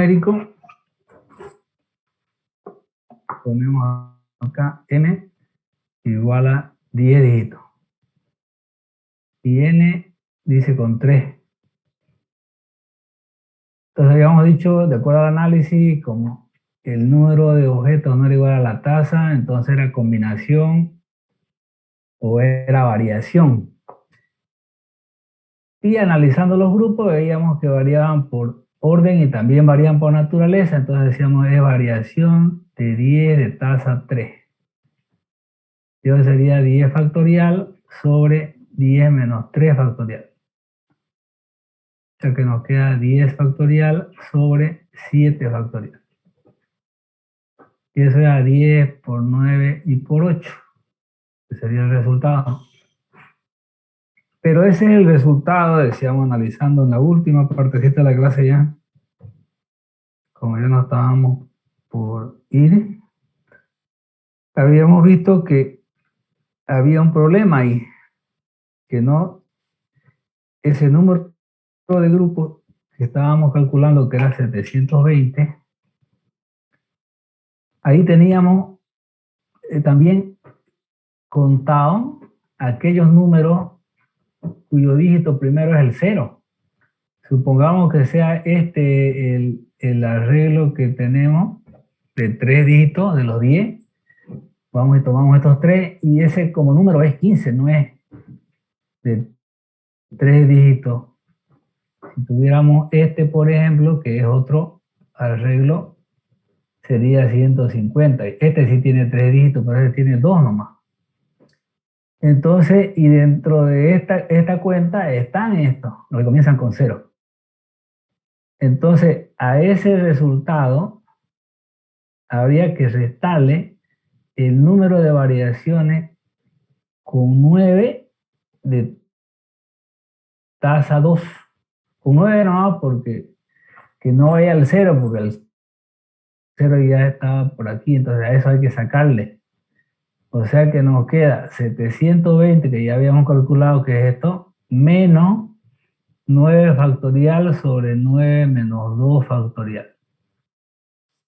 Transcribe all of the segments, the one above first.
numérico, ponemos acá n igual a 10 dígitos. Y n dice con 3. Entonces habíamos dicho, de acuerdo al análisis, como el número de objetos no era igual a la tasa, entonces era combinación o era variación. Y analizando los grupos veíamos que variaban por orden y también varían por naturaleza, entonces decíamos es variación de 10 de tasa 3. Y eso sería 10 factorial sobre 10 menos 3 factorial. O sea que nos queda 10 factorial sobre 7 factorial. Y eso era 10 por 9 y por 8, que sería el resultado. Pero ese es el resultado, decíamos, analizando en la última partecita de la clase ya. Como ya no estábamos por ir, habíamos visto que había un problema ahí, que no, ese número de grupos que estábamos calculando, que era 720, ahí teníamos también contado aquellos números cuyo dígito primero es el 0. Supongamos que sea este el arreglo que tenemos de 3 dígitos de los 10. Vamos y tomamos estos 3 y ese como número es 15, no es de 3 dígitos. Si tuviéramos este, por ejemplo, que es otro arreglo, sería 150. Este sí tiene 3 dígitos, pero este tiene 2 nomás. Entonces, y dentro de esta cuenta están estos, los que comienzan con 0. Entonces, a ese resultado habría que restarle el número de variaciones con 9 de tasa 2. Con 9 no, porque que no vaya al 0, porque el 0 ya estaba por aquí, entonces a eso hay que sacarle. O sea que nos queda 720, que ya habíamos calculado que es esto, menos 9 factorial sobre 9 menos 2 factorial,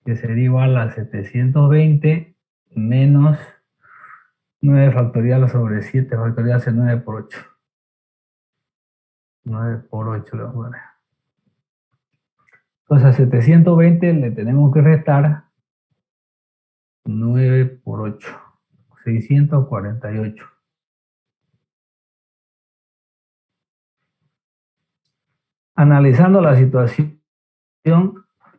que sería igual a 720 menos 9 factorial sobre 7 factorial, hace 9 por 8. 9 por 8 le vamos a poner. Entonces a 720 le tenemos que restar 9 por 8, 648. Analizando la situación,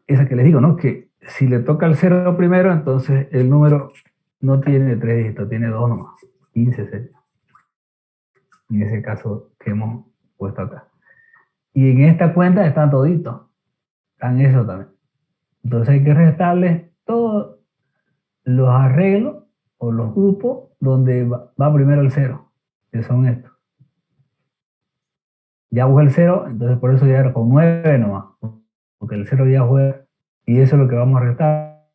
esa que les digo, ¿no? Que si le toca el 0 primero, entonces el número no tiene 3 dígitos, tiene 2 nomás. 15 sería. En ese caso que hemos puesto acá. Y en esta cuenta están toditos. Están eso también. Entonces hay que restarles todos los arreglos o los grupos donde va primero el 0, que son estos. Ya busca el 0, entonces por eso ya era con 9 nomás, porque el 0 ya fue, y eso es lo que vamos a restar,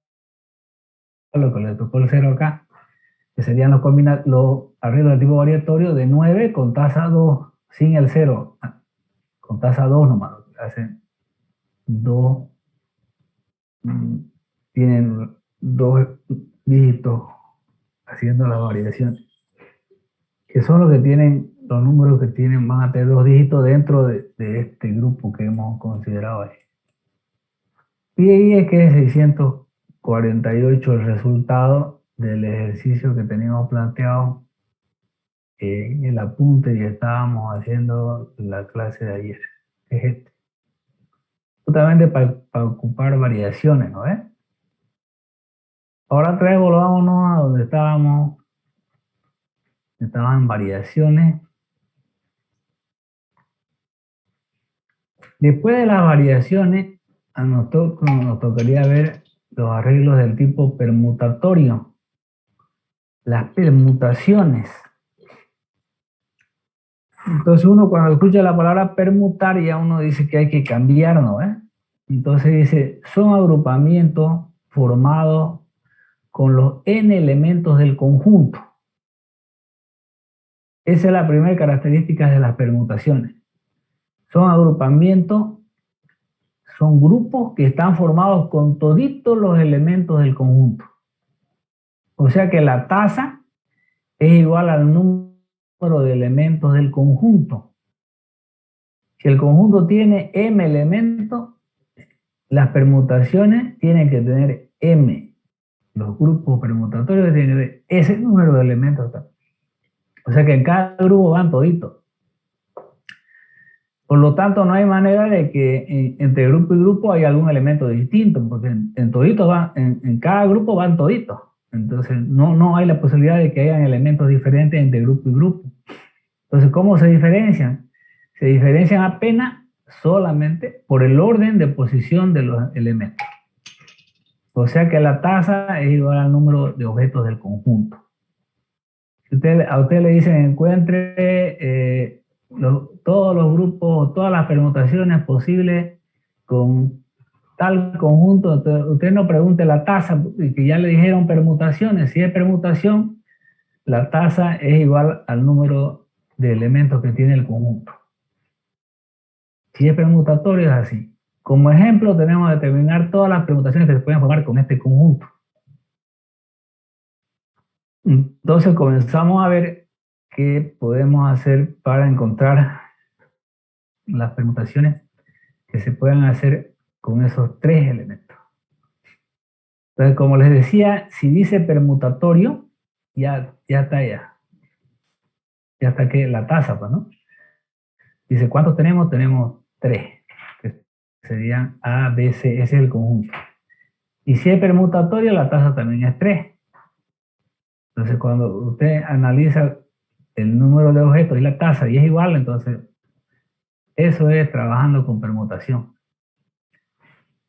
lo que le tocó el 0 acá, que serían los arreglos de tipo variatorio de 9 con tasa 2, sin el 0, con tasa 2 nomás, hacen 2, tienen 2 dígitos haciendo las variaciones, que son los que tienen, los números que tienen, van a tener 2 dígitos dentro de este grupo que hemos considerado ahí. Y ahí es que es 648 el resultado del ejercicio que teníamos planteado en el apunte que estábamos haciendo en la clase de ayer. Es este. Justamente para ocupar variaciones, ¿no ves? Ahora otra vez volvámonos a donde estábamos. Estaban variaciones. Después de las variaciones, nos tocaría ver los arreglos del tipo permutatorio. Las permutaciones. Entonces uno cuando escucha la palabra permutar ya uno dice que hay que cambiar, ¿no? Entonces dice, son agrupamientos formados con los n elementos del conjunto. Esa es la primera característica de las permutaciones. Son agrupamientos son grupos que están formados con toditos los elementos del conjunto. O sea que la tasa es igual al número de elementos del conjunto. Si el conjunto tiene m elementos, las permutaciones tienen que tener m. Los grupos permutatorios tienen que tener ese número de elementos. O sea que en cada grupo van toditos. Por lo tanto, no hay manera de que entre grupo y grupo haya algún elemento distinto, porque en cada grupo van toditos. Entonces, no hay la posibilidad de que hayan elementos diferentes entre grupo y grupo. Entonces, ¿cómo se diferencian? Se diferencian apenas solamente por el orden de posición de los elementos. O sea que la tasa es igual al número de objetos del conjunto. Si a usted le dicen encuentre todos los grupos, todas las permutaciones posibles con tal conjunto, usted no pregunte la tasa, que ya le dijeron permutaciones. Si es permutación, la tasa es igual al número de elementos que tiene el conjunto. Si es permutatorio, es así. Como ejemplo, tenemos que determinar todas las permutaciones que se pueden formar con este conjunto. Entonces comenzamos a ver qué podemos hacer para encontrar las permutaciones que se puedan hacer con esos tres elementos. Entonces, como les decía, si dice permutatorio, ya está ya. Ya está que la tasa, pues, ¿no? Dice, ¿cuántos tenemos? Tenemos 3, que serían A, B, C, ese es el conjunto. Y si es permutatorio, la tasa también es 3. Entonces, cuando usted analiza el número de objetos y la tasa y es igual, entonces eso es trabajando con permutación.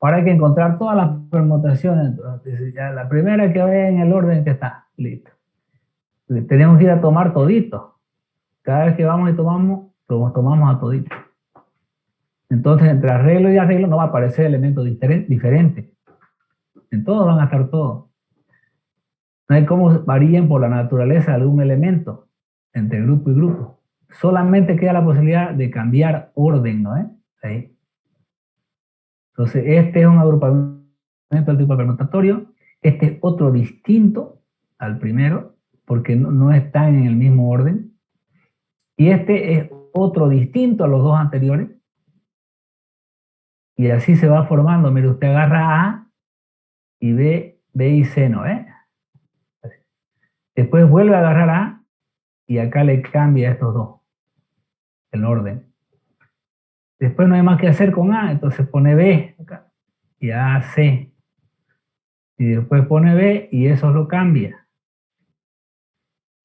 Ahora hay que encontrar todas las permutaciones. Entonces, ya la primera que vaya en el orden que está, listo. Tenemos que ir a tomar todito. Cada vez que vamos y tomamos a todito. Entonces, entre arreglo y arreglo no va a aparecer elementos diferentes. En todos van a estar todos. No hay cómo varíen por la naturaleza de algún elemento entre grupo y grupo. Solamente queda la posibilidad de cambiar orden, ¿no? Ahí. Entonces, este es un agrupamiento del tipo permutatorio. Este es otro distinto al primero, porque no están en el mismo orden. Y este es otro distinto a los dos anteriores. Y así se va formando. Mire, usted agarra A y B y C, ¿no? Después vuelve a agarrar A y acá le cambia a estos dos el orden. Después no hay más que hacer con A, entonces pone B acá y A, C. Y después pone B y eso lo cambia.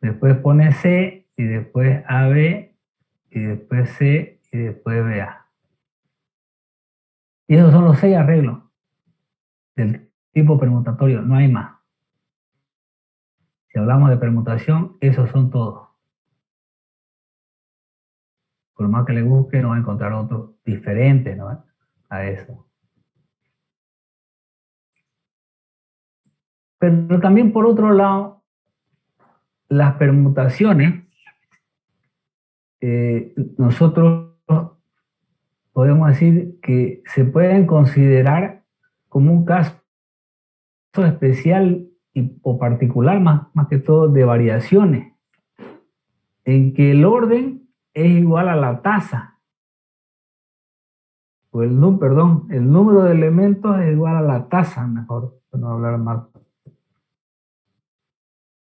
Después pone C y después AB y después C y después BA. Y esos son los 6 arreglos del tipo permutatorio, no hay más. Si hablamos de permutación, esos son todos. Por más que le busque, no va a encontrar otros diferentes, ¿no? A eso. Pero también por otro lado, las permutaciones, nosotros podemos decir que se pueden considerar como un caso especial o particular, más que todo de variaciones, en que el orden es igual a la tasa, o el número de elementos es igual a la tasa, mejor, para no hablar mal.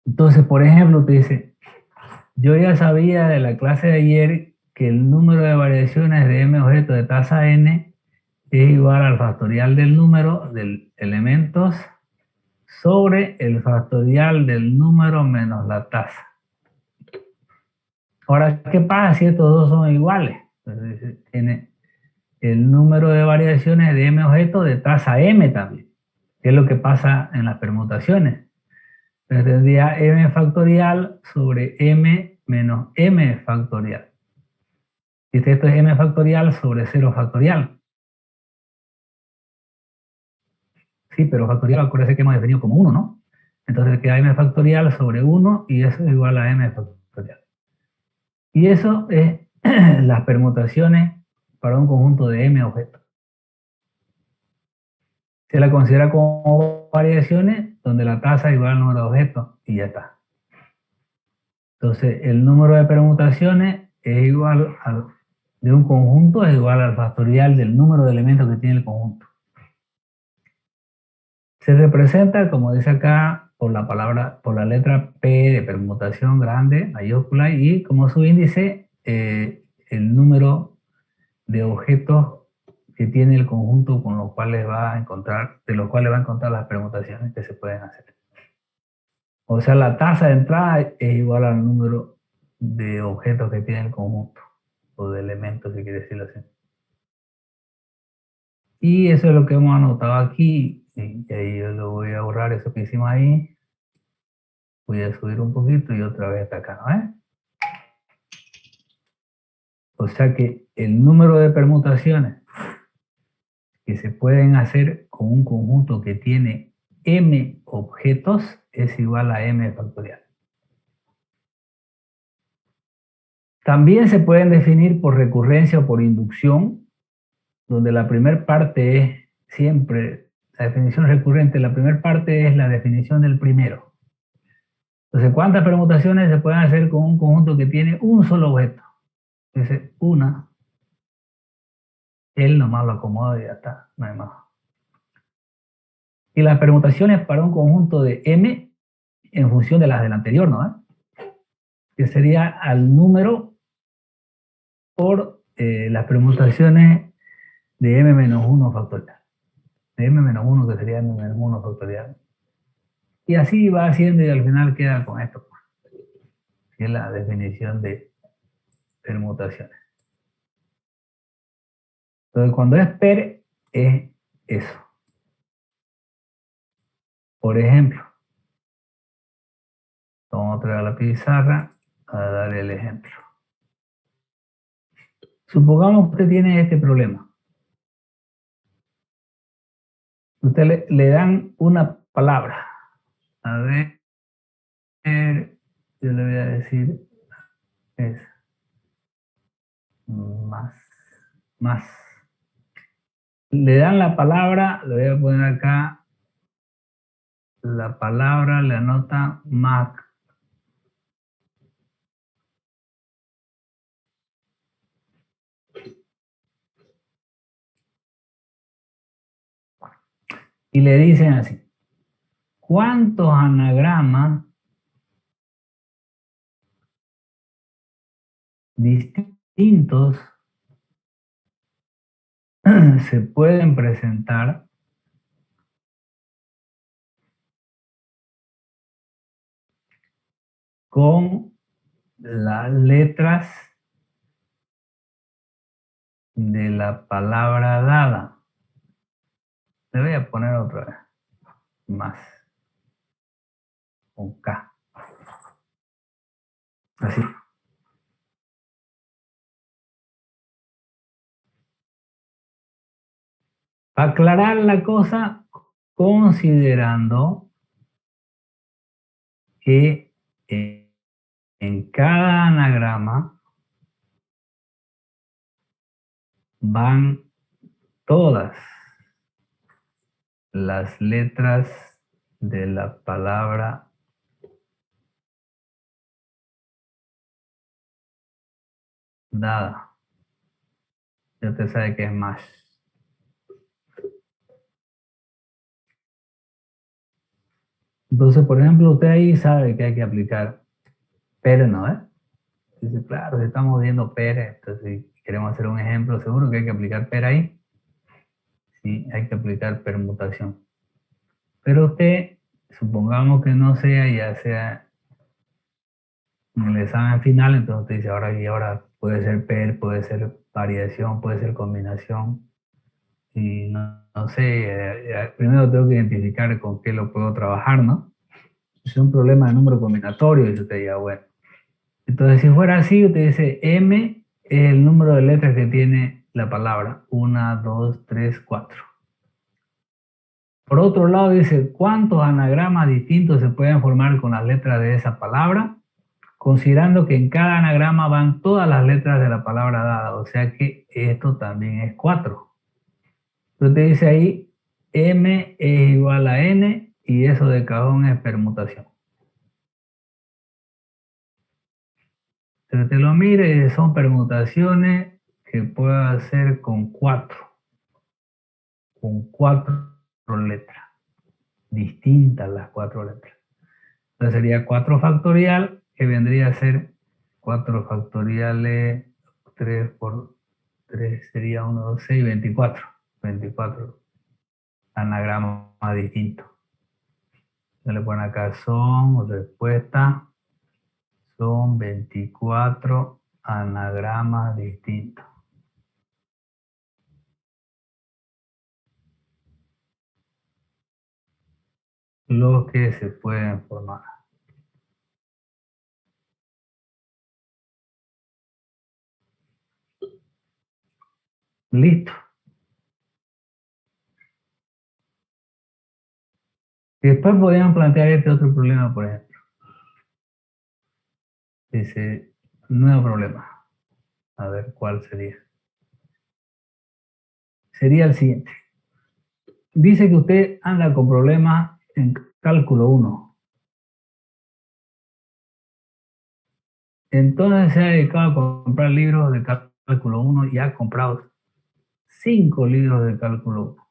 Entonces, por ejemplo, te dice, yo ya sabía de la clase de ayer que el número de variaciones de m objetos de tasa n es igual al factorial del número de elementos sobre el factorial del número menos la tasa. Ahora, ¿qué pasa si estos dos son iguales? Entonces, tiene el número de variaciones de m objetos de tasa m también, que es lo que pasa en las permutaciones. Entonces tendría m factorial sobre m menos m factorial. Y esto es m factorial sobre 0 factorial. Sí, pero factorial, acuérdense que hemos definido como 1, ¿no? Entonces queda m factorial sobre 1 y eso es igual a m factorial. Y eso es las permutaciones para un conjunto de m objetos. Se la considera como variaciones donde la tasa es igual al número de objetos y ya está. Entonces, el número de permutaciones es igual de un conjunto, es igual al factorial del número de elementos que tiene el conjunto. Se representa, como dice acá, por la letra P de permutación grande, mayúscula, y como su índice, el número de objetos que tiene el conjunto con los cuales va a encontrar, de los cuales va a encontrar las permutaciones que se pueden hacer. O sea, la tasa de entrada es igual al número de objetos que tiene el conjunto, o de elementos, si quiere decirlo así. Y eso es lo que hemos anotado aquí, y ahí yo lo voy a borrar, eso que hicimos ahí. Voy a subir un poquito y otra vez hasta acá, ¿no? O sea que el número de permutaciones que se pueden hacer con un conjunto que tiene m objetos es igual a m factorial. También se pueden definir por recurrencia o por inducción, donde la primera parte es siempre, la definición recurrente, la primera parte es la definición del primero. Entonces, ¿cuántas permutaciones se pueden hacer con un conjunto que tiene un solo objeto? Dice, una. Él nomás lo acomoda y ya está, no hay más. Y las permutaciones para un conjunto de m en función de las del anterior, ¿no? Que sería al número por las permutaciones de m-1 factorial. De m-1 que sería m-1 factorial. Y así va haciendo y al final queda con esto, que es la definición de permutaciones. Entonces, cuando es per, es eso. Por ejemplo, vamos a traer a la pizarra a dar el ejemplo. Supongamos que usted tiene este problema. Usted le dan una palabra. A ver, yo le voy a decir es más. Le dan la palabra, le voy a poner acá, la palabra le anota Mac. Y le dicen así, ¿cuántos anagramas distintos se pueden presentar con las letras de la palabra dada? Le voy a poner otra vez, más, con K. Así. Para aclarar la cosa, considerando que en cada anagrama van todas las letras de la palabra dada. Ya usted sabe que es más. Entonces, por ejemplo, usted ahí sabe que hay que aplicar PER, ¿no? Dice, claro, si estamos viendo PER, entonces si queremos hacer un ejemplo, seguro que hay que aplicar PER ahí. Sí, hay que aplicar permutación. Pero usted, supongamos que no sea, ya sea en el examen final, entonces usted dice, ahora puede ser PER, puede ser variación, puede ser combinación. Y no sé, primero tengo que identificar con qué lo puedo trabajar, ¿no? Si es un problema de número combinatorio, y usted diga, bueno. Entonces, si fuera así, usted dice M es el número de letras que tiene la palabra. 1, 2, 3, 4. Por otro lado, dice, ¿cuántos anagramas distintos se pueden formar con las letras de esa palabra? Considerando que en cada anagrama van todas las letras de la palabra dada. O sea que esto también es 4. Entonces te dice ahí, M es igual a N y eso de cajón es permutación. Si usted lo mire, son permutaciones que puedo hacer con cuatro letras, distintas las 4 letras. Entonces sería 4 factorial, que vendría a ser 4 factoriales, 3 por 3 sería 1, 2, 6, 24. 24 anagramas distintos. Se le pone acá son, respuesta, son 24 anagramas distintos. Los que se pueden formar. Listo. Y después podrían plantear este otro problema, por ejemplo. Dice, nuevo problema. A ver cuál sería. Sería el siguiente. Dice que usted anda con problemas en cálculo 1. Entonces se ha dedicado a comprar libros de cálculo 1 y ha comprado 5 libros de cálculo 1.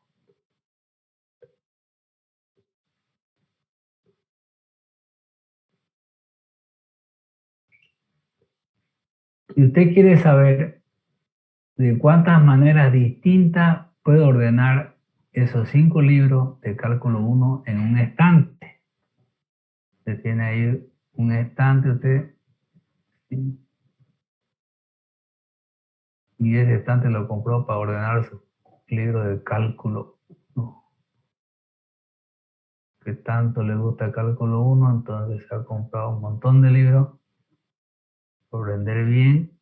Y usted quiere saber de cuántas maneras distintas puede ordenar esos 5 libros de cálculo 1 en un estante. Usted tiene ahí un estante, usted, y ese estante lo compró para ordenar su libro de cálculo 1. Que tanto le gusta cálculo 1, entonces se ha comprado un montón de libros por vender bien,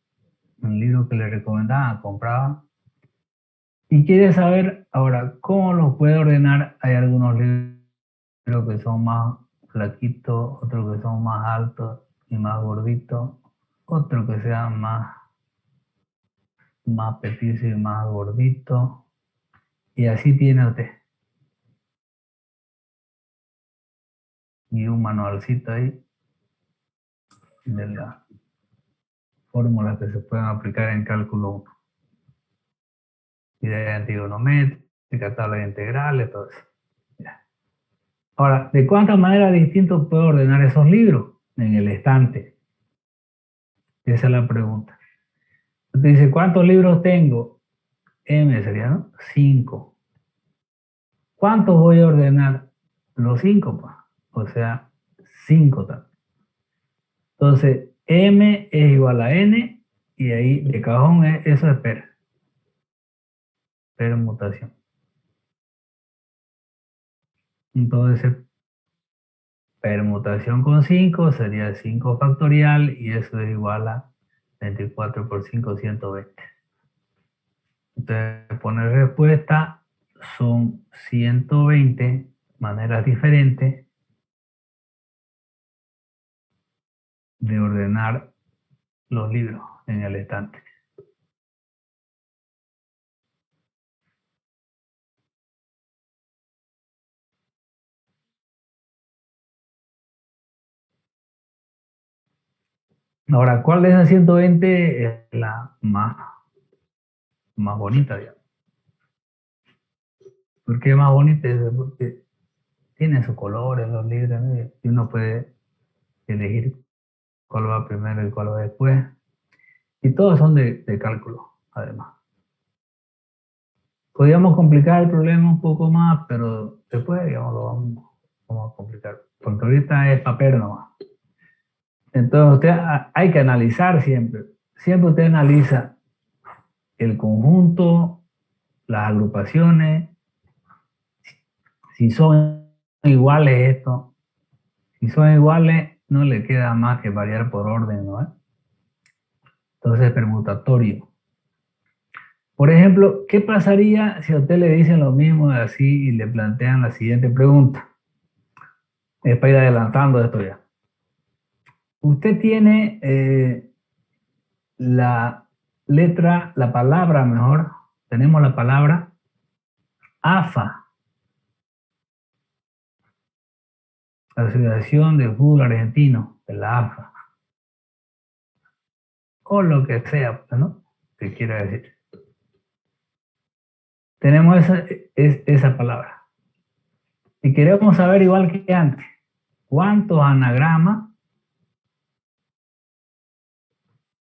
un libro que le recomendaban, compraba, y quiere saber ahora cómo los puede ordenar. Hay algunos libros que son más flaquitos, otros que son más altos y más gorditos, otros que sean más petizos y más gorditos, y así tiene usted. Y un manualcito ahí de las fórmulas que se pueden aplicar en cálculo 1. Idea trigonométrica, tabla de integrales, todo eso. Ya. Ahora, ¿de cuántas maneras distintas puedo ordenar esos libros en el estante? Esa es la pregunta. Usted dice, ¿cuántos libros tengo? M sería, ¿no? 5. ¿Cuántos voy a ordenar? Los 5, pues. O sea, 5 también. Entonces, M es igual a N y ahí de cajón eso es permutación. Entonces, permutación con 5 sería 5 factorial y eso es igual a 24 por 5, 120. Entonces, poner respuesta son 120 maneras diferentes de ordenar los libros en el estante. Ahora, ¿cuál de esas 120 es la más bonita, digamos? ¿Por qué más bonita? Porque tiene sus colores los libros, ¿no? Y uno puede elegir cuál va primero y cuál va después. Y todos son de cálculo, además. Podríamos complicar el problema un poco más, pero después, digamos, lo vamos a complicar. Porque ahorita es papel nomás. Entonces, usted hay que analizar siempre. Siempre usted analiza el conjunto, las agrupaciones, si son iguales esto. Si son iguales, no le queda más que variar por orden, ¿no? Entonces, permutatorio. Por ejemplo, ¿qué pasaría si a usted le dicen lo mismo así y le plantean la siguiente pregunta? Es para ir adelantando esto ya. Usted tiene la letra, la palabra mejor, tenemos la palabra AFA. Asociación de Fútbol Argentino, de la AFA, o lo que sea, pues, ¿no? ¿Qué quiere decir? Tenemos esa palabra. Y queremos saber, igual que antes, cuántos anagramas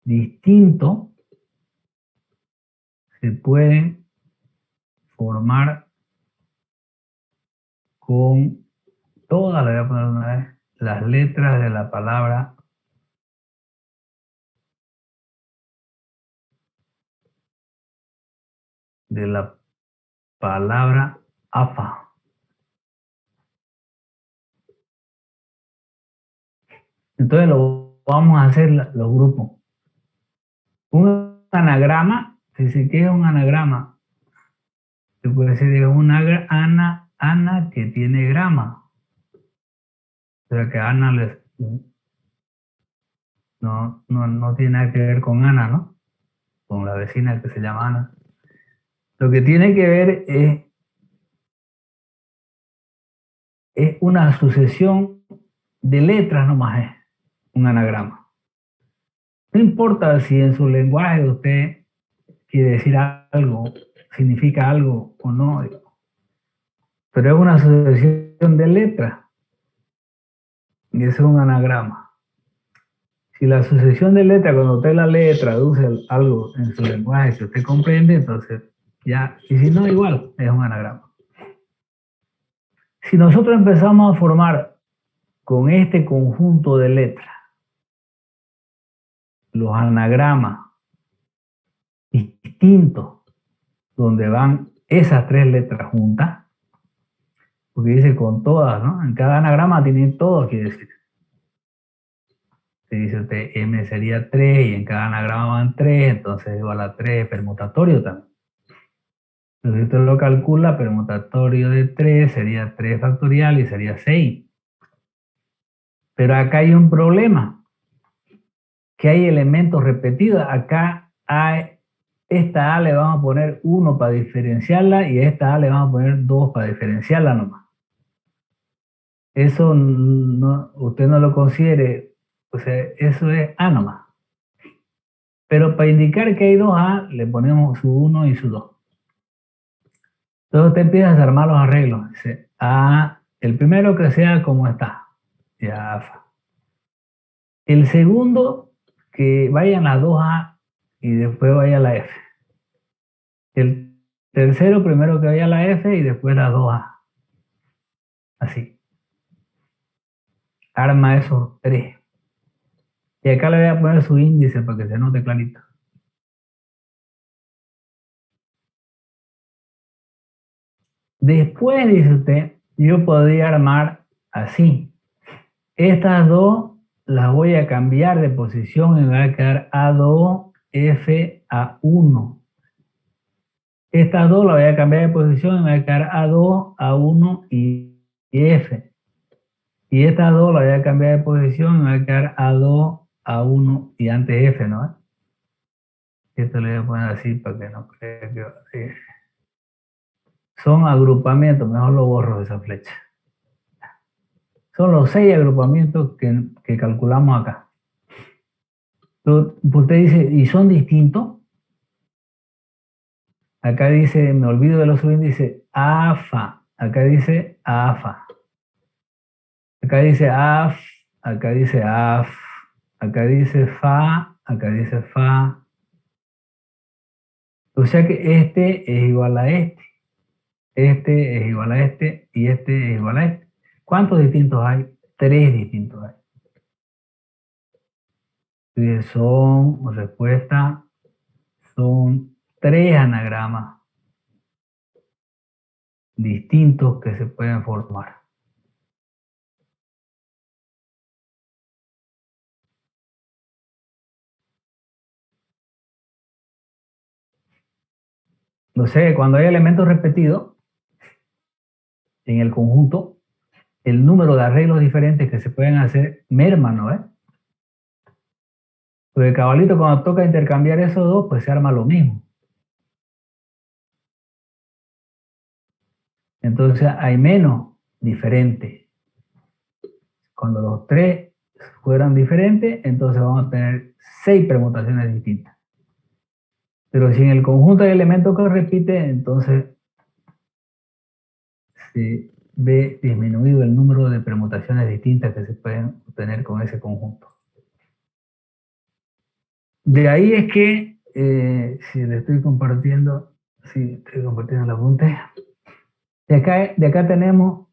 distintos se pueden formar con todas, le voy a poner una vez, las letras de la palabra AFA. Entonces lo vamos a hacer los grupos. Un anagrama, si se quiere un anagrama, se puede decir una Ana que tiene grama. O sea que Ana no tiene nada que ver con Ana, ¿no? Con la vecina que se llama Ana. Lo que tiene que ver es una sucesión de letras nomás, es un anagrama. No importa si en su lenguaje usted quiere decir algo, significa algo o no, pero es una sucesión de letras y eso es un anagrama. Si la sucesión de letras, cuando usted la lee, traduce algo en su lenguaje que usted comprende, entonces ya, y si no, igual, es un anagrama. Si nosotros empezamos a formar con este conjunto de letras los anagramas distintos, donde van esas tres letras juntas, porque dice con todas, ¿no? En cada anagrama tiene todo, quiere decir. Si dice usted M sería 3 y en cada anagrama van 3, entonces igual a 3, permutatorio también. Entonces, si usted lo calcula, permutatorio de 3 sería 3 factorial y sería 6. Pero acá hay un problema, que hay elementos repetidos. Acá hay, esta A le vamos a poner 1 para diferenciarla y a esta A le vamos a poner 2 para diferenciarla nomás. Eso no, usted no lo considere, o sea, eso es A nomás. Pero para indicar que hay 2A, le ponemos su 1 y su 2. Entonces usted empieza a armar los arreglos. Dice, el primero que sea como está. Ya, fa. El segundo, que vayan las 2A y después vaya la F. El tercero, primero que vaya la F y después la 2A. Así. Arma esos 3. Y acá le voy a poner su índice para que se note clarito. Después, dice usted, yo podría armar así. Estas dos las voy a cambiar de posición y me va a quedar A2, F, A1. Estas dos las voy a cambiar de posición y me va a quedar A2, A1 y F. Y estas dos las voy a cambiar de posición y me va a quedar A2, A1 y antes F, ¿no? Esto le voy a poner así para que no crea que son agrupamientos, mejor lo borro de esa flecha. Son los 6 agrupamientos que calculamos acá. Entonces, usted dice, ¿y son distintos? Acá dice, me olvido de los subíndices, AFA. Acá dice AFA. Acá dice AF. Acá dice AF. Acá dice FA. Acá dice FA. O sea que este es igual a este. Este es igual a este. Y este es igual a este. ¿Cuántos distintos hay? 3 distintos hay. Entonces son, respuesta, son 3 anagramas distintos que se pueden formar. No sé, cuando hay elementos repetidos en el conjunto, el número de arreglos diferentes que se pueden hacer merma, ¿no? Porque cabalito, cuando toca intercambiar esos dos, pues se arma lo mismo. Entonces hay menos diferentes. Cuando los 3 fueran diferentes, entonces vamos a tener 6 permutaciones distintas. Pero si en el conjunto hay elementos que repite, entonces se ve disminuido el número de permutaciones distintas que se pueden obtener con ese conjunto. De ahí es que, si le estoy compartiendo, el apunte. De acá tenemos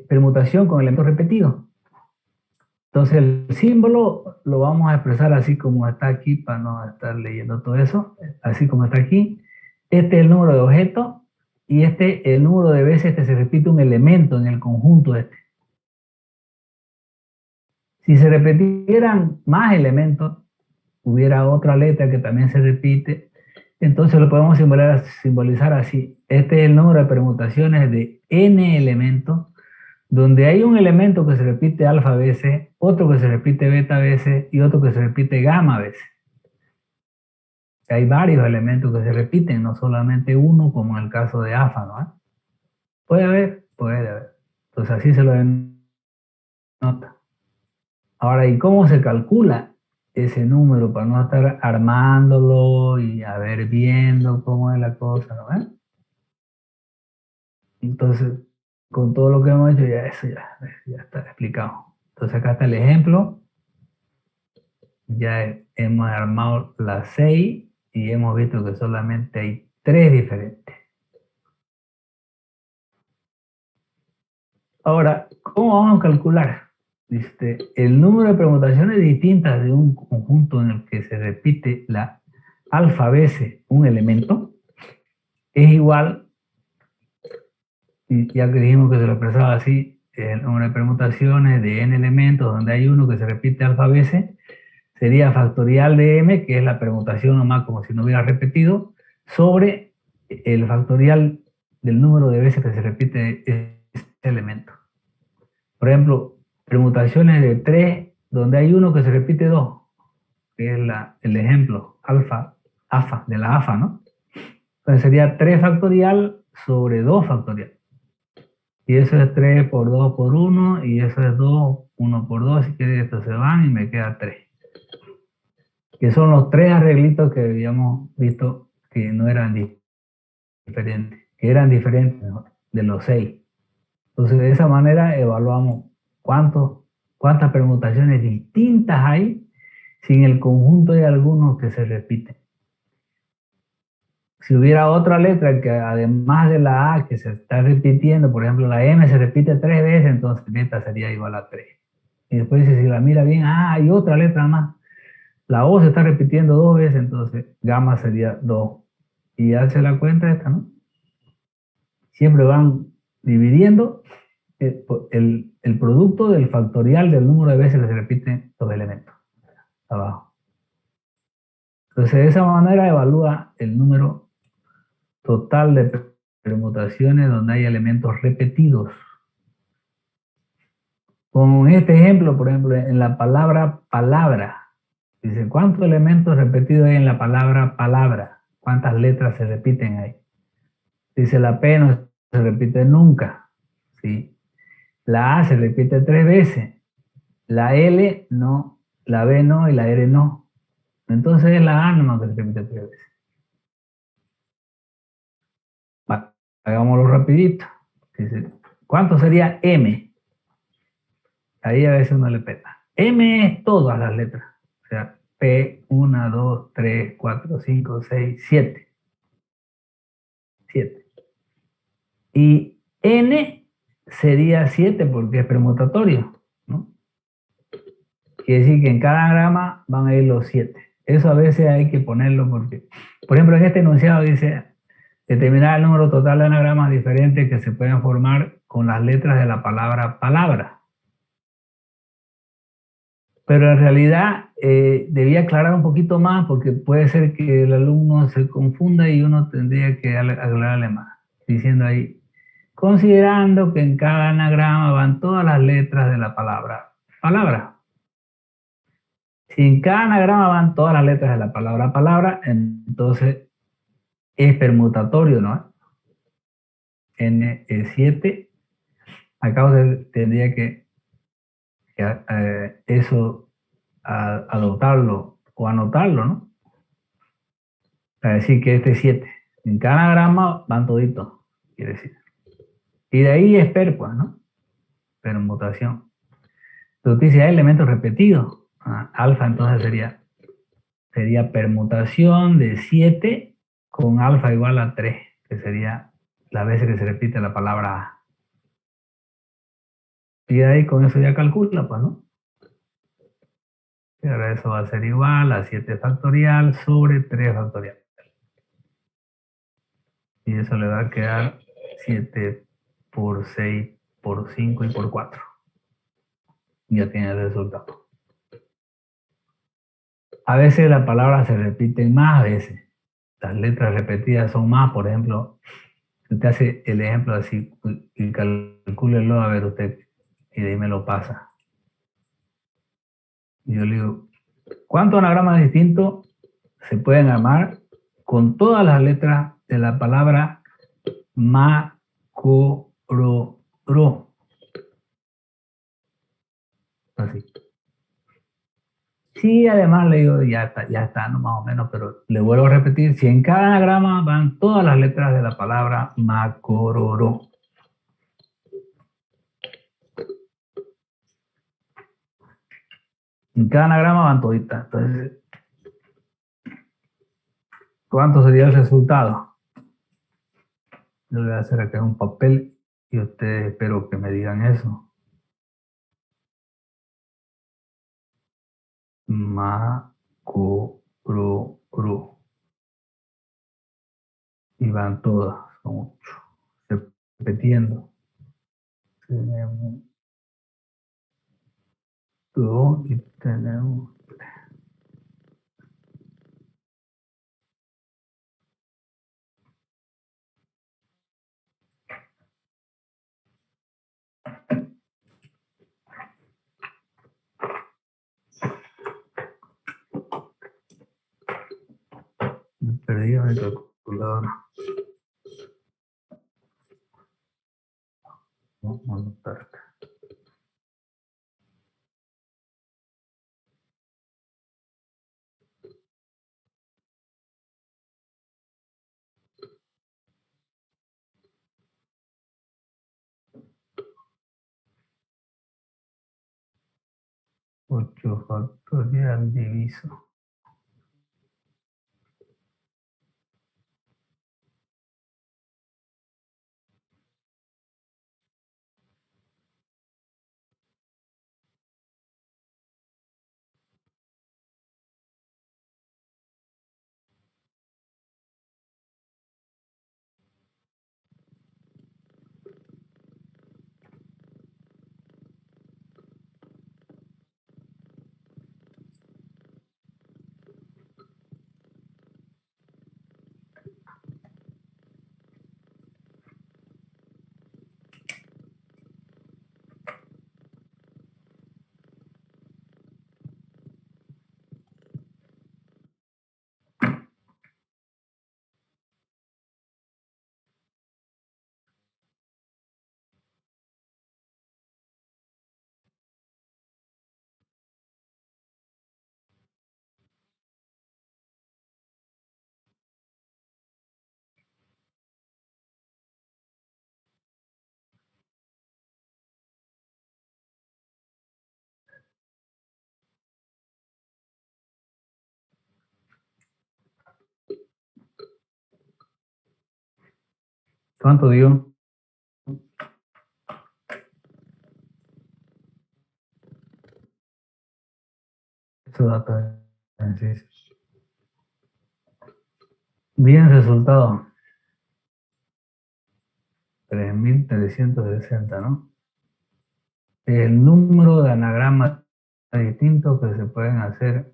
permutación con elementos repetidos. Entonces el símbolo lo vamos a expresar así como está aquí, para no estar leyendo todo eso, así como está aquí. Este es el número de objetos y este es el número de veces que se repite un elemento en el conjunto este. Si se repitieran más elementos, hubiera otra letra que también se repite, entonces lo podemos simbolizar así. Este es el número de permutaciones de n elementos, donde hay un elemento que se repite alfa veces, otro que se repite beta veces y otro que se repite gamma veces. Hay varios elementos que se repiten, no solamente uno, como en el caso de alfa, ¿no? Puede haber. Entonces así se lo denota. Ahora, ¿y cómo se calcula ese número para no estar armándolo y a ver viendo cómo es la cosa, ¿no? Entonces, con todo lo que hemos hecho, ya está explicado. Entonces acá está el ejemplo. Ya hemos armado las 6 y hemos visto que solamente hay 3 diferentes. Ahora, ¿cómo vamos a calcular? Dice, el número de permutaciones distintas de un conjunto en el que se repite la alfa veces un elemento es igual, y ya que dijimos que se lo expresaba así, el número de permutaciones de n elementos donde hay uno que se repite alfa veces, sería factorial de m, que es la permutación nomás como si no hubiera repetido, sobre el factorial del número de veces que se repite este elemento. Por ejemplo, permutaciones de 3, donde hay uno que se repite 2, que es el ejemplo, de la AFA, ¿no? Entonces sería 3 factorial sobre 2 factorial. Y eso es 3 por 2 por 1, y eso es 2, 1 por 2, si quieres esto se van y me queda 3. Que son los 3 arreglitos que habíamos visto que no eran diferentes, que eran diferentes, ¿no?, de los 6. Entonces de esa manera evaluamos cuántas permutaciones distintas hay si en el conjunto hay algunos que se repiten. Si hubiera otra letra que además de la A que se está repitiendo, por ejemplo la M se repite 3 veces, entonces beta sería igual a 3. Y después dice, si la mira bien, hay otra letra más. La O se está repitiendo 2 veces, entonces gamma sería 2. Y ya se la cuenta esta, ¿no? Siempre van dividiendo el producto del factorial del número de veces que se repiten los elementos. Abajo. Entonces de esa manera evalúa el número total de permutaciones donde hay elementos repetidos. Con este ejemplo, por ejemplo, en la palabra palabra, dice, ¿cuántos elementos repetidos hay en la palabra palabra? ¿Cuántas letras se repiten ahí? Dice, la P no se repite nunca, ¿sí? La A se repite 3 veces, la L no, la B no y la R no. Entonces es la A nomás que se repite 3 veces. Hagámoslo rapidito. Dice, ¿cuánto sería M? Ahí a veces uno le peta. M es todas las letras. O sea, P, 1, 2, 3, 4, 5, 6, 7. 7. Y N sería 7 porque es permutatorio, ¿no? Quiere decir que en cada grama van a ir los 7. Eso a veces hay que ponerlo porque, por ejemplo, en este enunciado dice, determinar el número total de anagramas diferentes que se pueden formar con las letras de la palabra palabra. Pero en realidad debía aclarar un poquito más porque puede ser que el alumno se confunda y uno tendría que aclararle más, diciendo ahí, considerando que en cada anagrama van todas las letras de la palabra palabra. Si en cada anagrama van todas las letras de la palabra palabra, entonces es permutatorio, ¿no? N es 7 Acá usted tendría que eso adoptarlo o anotarlo, ¿no? Para decir que este es 7. En cada anagrama van toditos, quiere decir. Y de ahí es per, pues, ¿no? Permutación. Entonces dice, hay elementos repetidos. Alfa entonces sería permutación de 7 con alfa igual a 3, que sería las veces que se repite la palabra A. Y de ahí con eso ya calcula, pues, ¿no? Y ahora eso va a ser igual a 7 factorial sobre 3 factorial. Y eso le va a quedar 7 por 6 por 5 y por 4. Ya tiene el resultado. A veces las palabras se repiten más veces. Las letras repetidas son más, por ejemplo, si usted hace el ejemplo así y calcúlelo, a ver usted, y de ahí me lo pasa. Y yo le digo, ¿cuántos anagramas distintos se pueden armar con todas las letras de la palabra ma, co, ro? Así. Sí, además le digo, ya está, no más o menos, pero le vuelvo a repetir, si en cada anagrama van todas las letras de la palabra macororo. En cada anagrama van toditas. Entonces, ¿cuánto sería el resultado? Yo le voy a hacer acá un papel y ustedes espero que me digan eso. Macororo. Y van todas, son 8. Repitiendo. Tenemos 2 y tenemos. Me perdí en el calculador. Vamos a anotar. 8 factorial diviso. ¿Cuánto dio? Esos datos. Sí. Bien, resultado. 3.360, ¿no? El número de anagramas distintos que se pueden hacer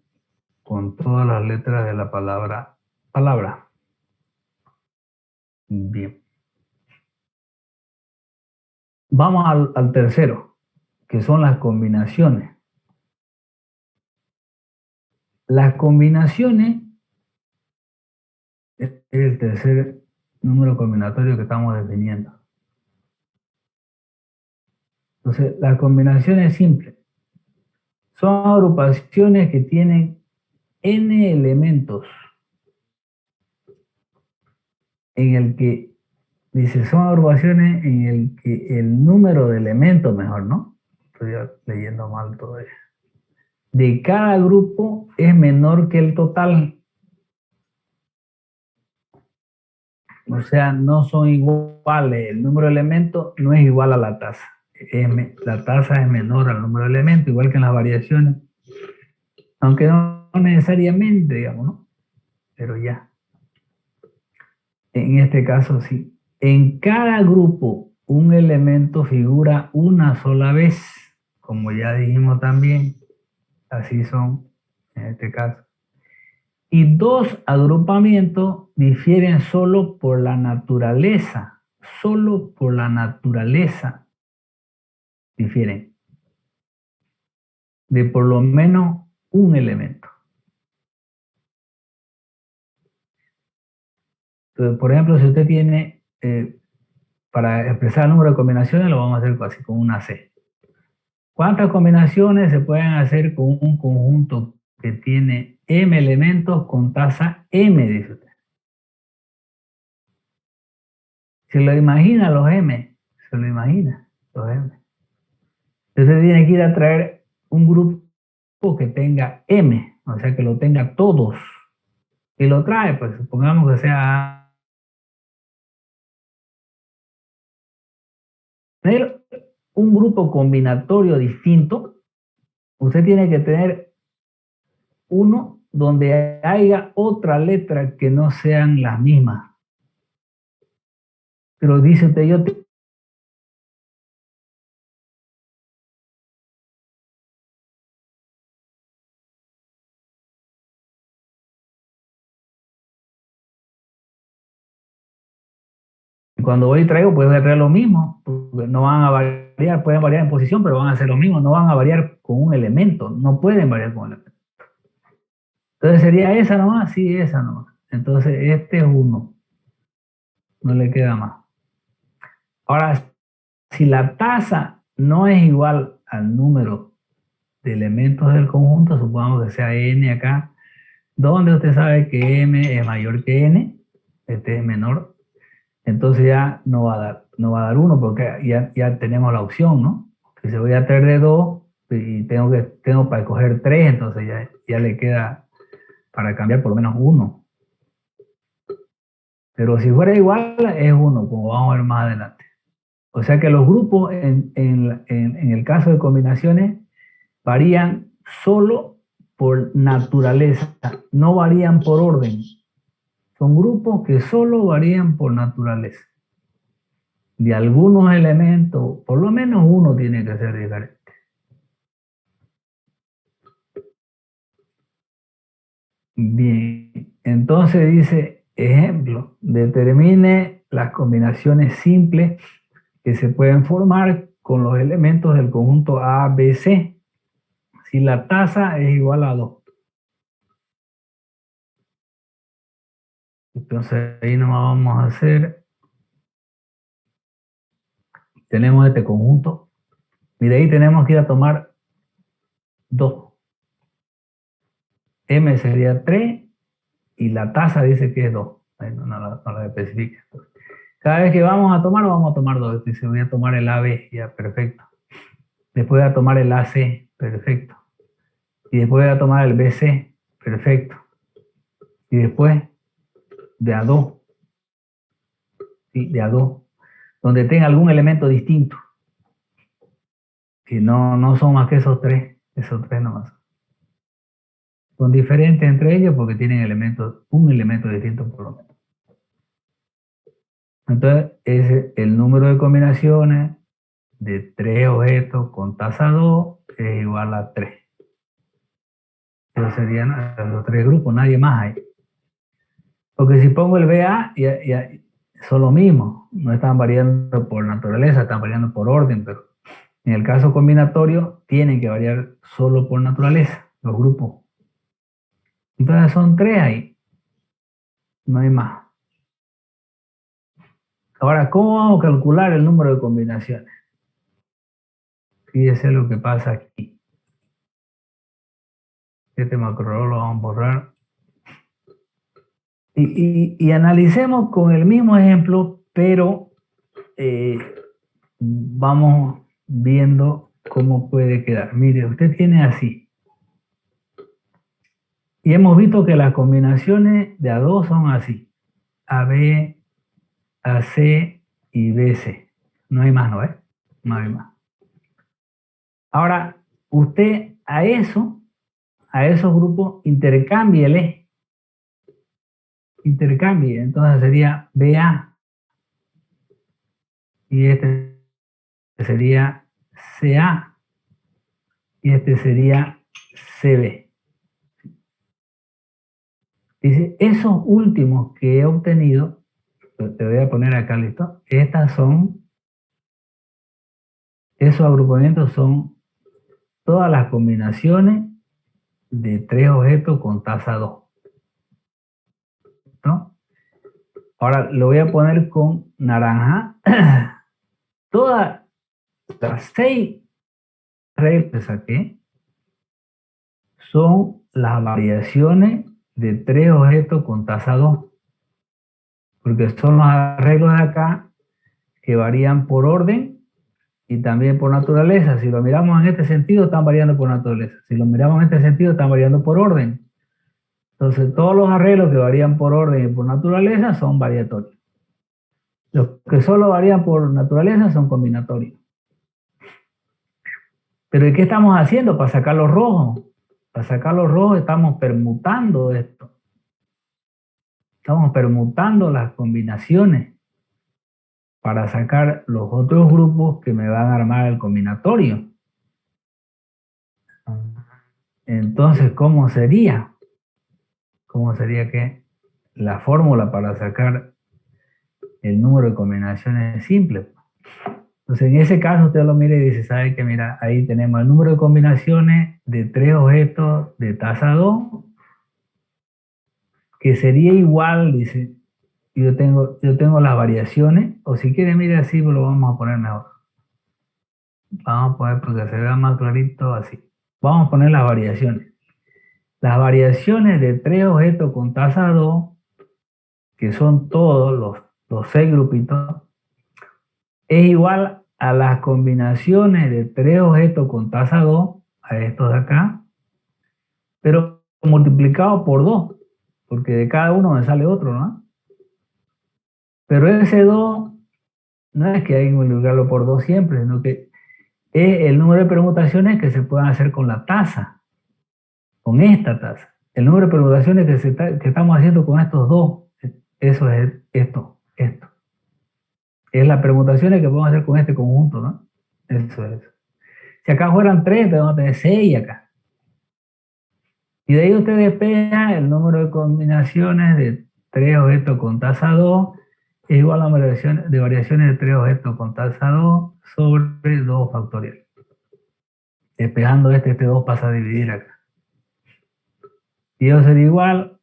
con todas las letras de la palabra. Bien. Vamos al tercero, que son las combinaciones. Las combinaciones es el tercer número combinatorio que estamos definiendo. Entonces, las combinaciones simples son agrupaciones que tienen n elementos en el que, dice, son agrupaciones en el que el número de elementos, mejor, ¿no? Estoy leyendo mal todo eso. De cada grupo es menor que el total. O sea, no son iguales. El número de elementos no es igual a la tasa. La tasa es menor al número de elementos, igual que en las variaciones. Aunque no necesariamente, digamos, ¿no? Pero ya. En este caso sí. En cada grupo, un elemento figura una sola vez, como ya dijimos también. Así son en este caso. Y dos agrupamientos difieren solo por la naturaleza. Solo por la naturaleza difieren de por lo menos un elemento. Entonces, por ejemplo, si usted tiene, para expresar el número de combinaciones, lo vamos a hacer así, con una C. ¿Cuántas combinaciones se pueden hacer con un conjunto que tiene m elementos con tasa m, dice usted? ¿Se lo imagina los m? ¿Se lo imagina los m? Entonces tiene que ir a traer un grupo que tenga m, o sea, que lo tenga todos. Y lo trae, pues supongamos que sea tener un grupo combinatorio distinto. Usted tiene que tener uno donde haya otra letra que no sean las mismas. Pero dice usted, cuando voy y traigo, pues voy a traer lo mismo, porque no van a variar, pueden variar en posición, pero van a ser lo mismo, no van a variar con un elemento, no pueden variar con un elemento. Entonces sería esa nomás, sí, esa nomás. Entonces este es uno, no le queda más. Ahora, si la tasa no es igual al número de elementos del conjunto, supongamos que sea n acá, donde usted sabe que m es mayor que n, este es menor, entonces ya no va a dar 1 porque ya tenemos la opción, ¿no? Si se voy a traer de 2 y tengo para escoger 3, entonces ya le queda para cambiar por lo menos 1. Pero si fuera igual, es 1, como vamos a ver más adelante. O sea que los grupos en el caso de combinaciones varían solo por naturaleza, no varían por orden. Son grupos que solo varían por naturaleza. De algunos elementos, por lo menos uno tiene que ser diferente. Bien, entonces dice, ejemplo, determine las combinaciones simples que se pueden formar con los elementos del conjunto A, B, C, si la tasa es igual a 2. Entonces ahí nomás vamos a hacer, tenemos este conjunto, y de ahí tenemos que ir a tomar 2. M sería 3 y la tasa dice que es 2. Ahí no la especifica. Cada vez que vamos a tomar 2. Dice, voy a tomar el AB, ya, perfecto. Después voy a tomar el AC, perfecto. Y después voy a tomar el BC, perfecto. Y después de A2, ¿sí? De A2, donde tenga algún elemento distinto. Que no son más que esos tres nomás. Son diferentes entre ellos porque tienen un elemento distinto por lo menos. Entonces, el número de combinaciones de 3 objetos con tasa 2 es igual a 3. Esos serían los 3 grupos, nadie más hay. Porque si pongo el BA, ya son lo mismo. No están variando por naturaleza, están variando por orden, pero en el caso combinatorio tienen que variar solo por naturaleza, los grupos. Entonces son 3 ahí, no hay más. Ahora, ¿cómo vamos a calcular el número de combinaciones? Fíjese lo que pasa aquí. Este macro lo vamos a borrar. Y analicemos con el mismo ejemplo, pero vamos viendo cómo puede quedar. Mire, usted tiene así. Y hemos visto que las combinaciones de A2 son así. AB, AC y BC. No hay más, ¿no? No hay más. Ahora, usted a esos grupos, intercambie. Entonces sería BA y este sería CA y este sería CB. Dice, esos últimos que he obtenido, te voy a poner acá, listo. Esos agrupamientos son todas las combinaciones de 3 objetos con tasa 2. ¿No? Ahora lo voy a poner con naranja. Todas las 6 reglas que saqué son las variaciones de 3 objetos con tasa 2. Porque son los arreglos de acá que varían por orden y también por naturaleza. Si lo miramos en este sentido, están variando por naturaleza. Si lo miramos en este sentido, están variando por orden. Entonces, todos los arreglos que varían por orden y por naturaleza son variatorios. Los que solo varían por naturaleza son combinatorios. Pero ¿y qué estamos haciendo para sacar los rojos? Para sacar los rojos estamos permutando esto. Estamos permutando las combinaciones para sacar los otros grupos que me van a armar el combinatorio. Entonces, ¿cómo sería? ¿Cómo sería que la fórmula para sacar el número de combinaciones simple? Entonces, en ese caso, usted lo mira y dice, ¿sabe qué? Mira, ahí tenemos el número de combinaciones de 3 objetos de tasa 2, que sería igual, dice, yo tengo las variaciones, o si quiere, mire así, pues lo vamos a poner mejor. Vamos a poner, porque se vea más clarito así. Vamos a poner las variaciones. Las variaciones de 3 objetos con tasa 2, que son todos los 6 grupitos, es igual a las combinaciones de 3 objetos con tasa 2, a estos de acá, pero multiplicado por 2, porque de cada uno me sale otro, ¿no? Pero ese 2 no es que hay que multiplicarlo por 2 siempre, sino que es el número de permutaciones que se pueden hacer con la tasa, con esta tasa. El número de permutaciones que estamos haciendo con estos dos, eso es esto. Es las permutaciones que podemos hacer con este conjunto, ¿no? Eso es. Si acá fueran 3, vamos a tener 6 acá. Y de ahí usted despega el número de combinaciones de 3 objetos con tasa 2 es igual a la variación de variaciones de 3 objetos con tasa 2 sobre 2 factorial. Despejando este 2 pasa a dividir acá. Y eso sería igual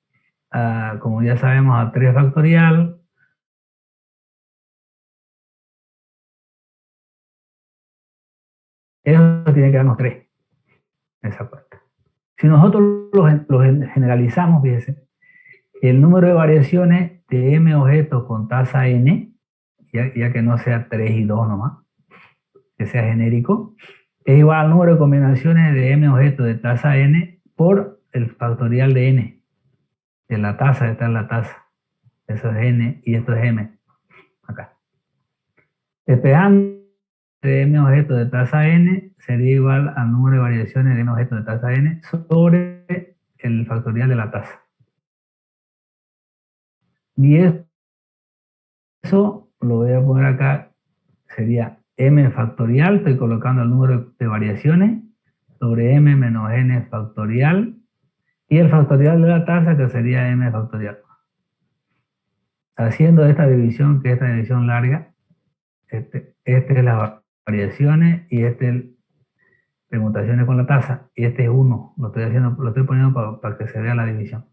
a, como ya sabemos, a 3 factorial. Eso tiene que darnos 3, esa cuenta. Si nosotros lo generalizamos, fíjense, el número de variaciones de m objetos con tasa n, ya que no sea 3 y 2 nomás, que sea genérico, es igual al número de combinaciones de m objetos de tasa n por el factorial de n, de la tasa, esta es la tasa. Eso es n y esto es m, acá. Despejando de m objetos de tasa n sería igual al número de variaciones de m objetos de tasa n sobre el factorial de la tasa. Y eso lo voy a poner acá, sería m factorial, estoy colocando el número de variaciones, sobre m menos n factorial, y el factorial de la tasa, que sería m factorial. Haciendo esta división, que es esta división larga, este es las variaciones, y este es permutaciones con la tasa, y este es 1, lo estoy poniendo para que se vea la división.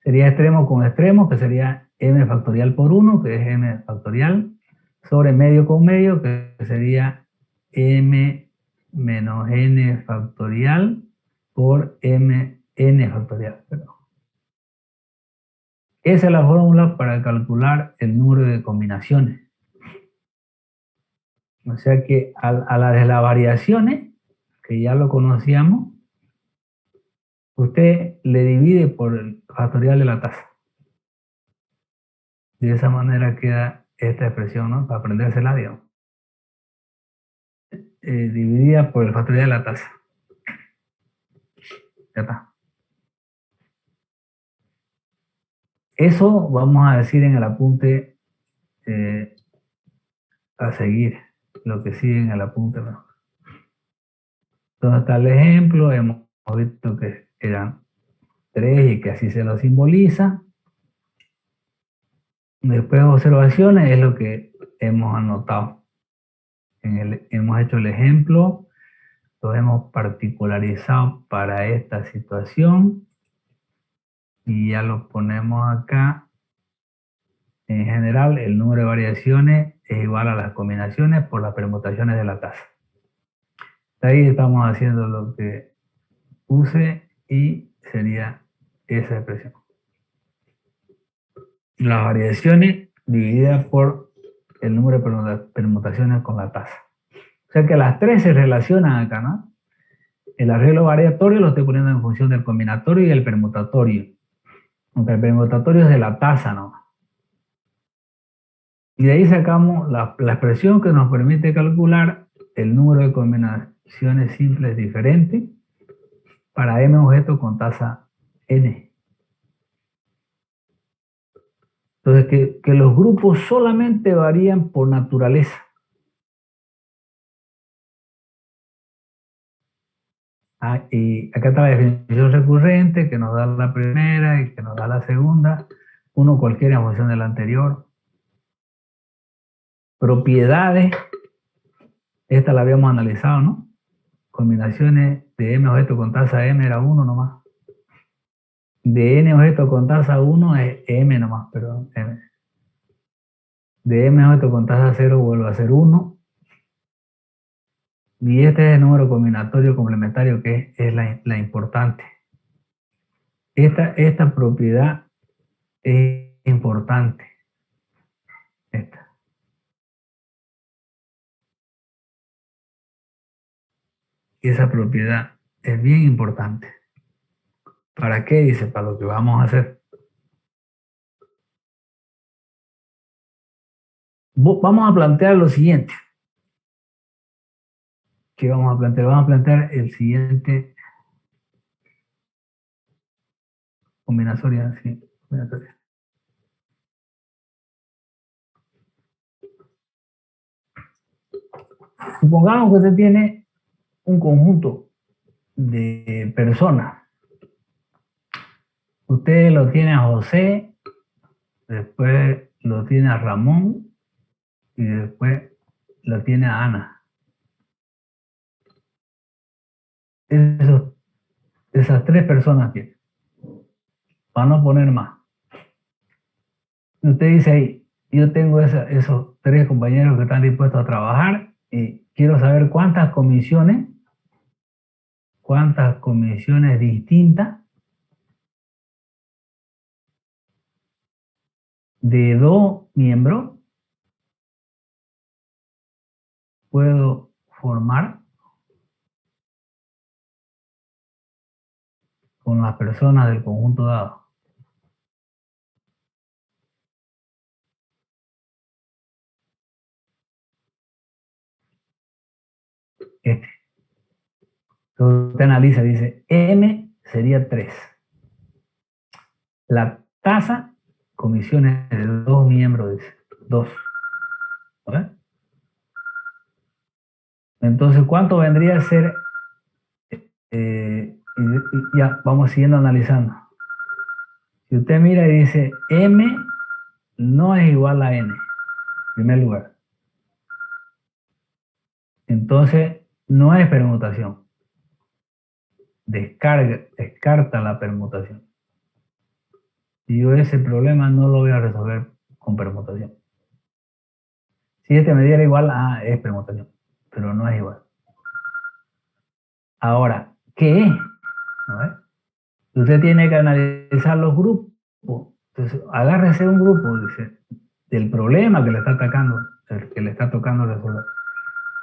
Sería extremo con extremo, que sería m factorial por 1, que es m factorial, sobre medio con medio, que sería m menos n factorial por n factorial. Esa es la fórmula para calcular el número de combinaciones. O sea que a la de las variaciones, que ya lo conocíamos, usted le divide por el factorial de la tasa. De esa manera queda esta expresión, ¿no? Para aprendérsela, digamos. Dividida por el factorial de la tasa. Ya está. Eso vamos a decir en el apunte a seguir, lo que sigue en el apunte. ¿No? Entonces está el ejemplo, hemos visto que eran 3 y que así se lo simboliza. Después observaciones es lo que hemos anotado. Hemos hecho el ejemplo, lo hemos particularizado para esta situación y ya lo ponemos acá. En general, el número de variaciones es igual a las combinaciones por las permutaciones de la tasa. De ahí estamos haciendo lo que puse y sería esa expresión. Las variaciones divididas por el número de permutaciones con la tasa. O sea que las tres se relacionan acá, ¿no? El arreglo variatorio lo estoy poniendo en función del combinatorio y el permutatorio. Aunque el permutatorio es de la tasa, ¿no? Y de ahí sacamos la expresión que nos permite calcular el número de combinaciones simples diferentes para m objetos con tasa n. Entonces, que los grupos solamente varían por naturaleza. Y acá está la definición recurrente que nos da la primera y que nos da la segunda. Uno cualquiera en función de la anterior. Propiedades. Esta la habíamos analizado, ¿no? Combinaciones de m objeto con tasa m era 1 nomás. De n objeto con tasa 1 es m nomás, perdón, m. De m objeto con tasa 0 vuelve a ser 1. Y este es el número combinatorio complementario que es la importante. Esta propiedad es importante. Esta. Esa propiedad es bien importante. ¿Para qué? Dice, para lo que vamos a hacer. Vamos a plantear lo siguiente. ¿Qué vamos a plantear? Vamos a plantear el siguiente combinatoria. Sí, combinatoria. Supongamos que usted tiene un conjunto de personas. Usted lo tiene a José, después lo tiene a Ramón y después lo tiene a Ana. Esas tres personas tiene. Para no poner más. Usted dice ahí, yo tengo esos tres compañeros que están dispuestos a trabajar y quiero saber cuántas comisiones distintas de 2 miembros puedo formar con las personas del conjunto dado. Entonces usted analiza, dice, M sería 3. La tasa, comisiones de 2 miembros, dice, 2. ¿Vale? Entonces, ¿cuánto vendría a ser? Y ya, vamos siguiendo analizando. Si usted mira y dice, M no es igual a N, en primer lugar. Entonces, no es permutación. Descarta la permutación. Y yo ese problema no lo voy a resolver con permutación. Si este me diera igual a, es permutación, pero no es igual. Ahora, ¿qué es? A ver, usted tiene que analizar los grupos. Entonces, agárrese un grupo, dice, del problema que le está atacando, el que le está tocando resolver.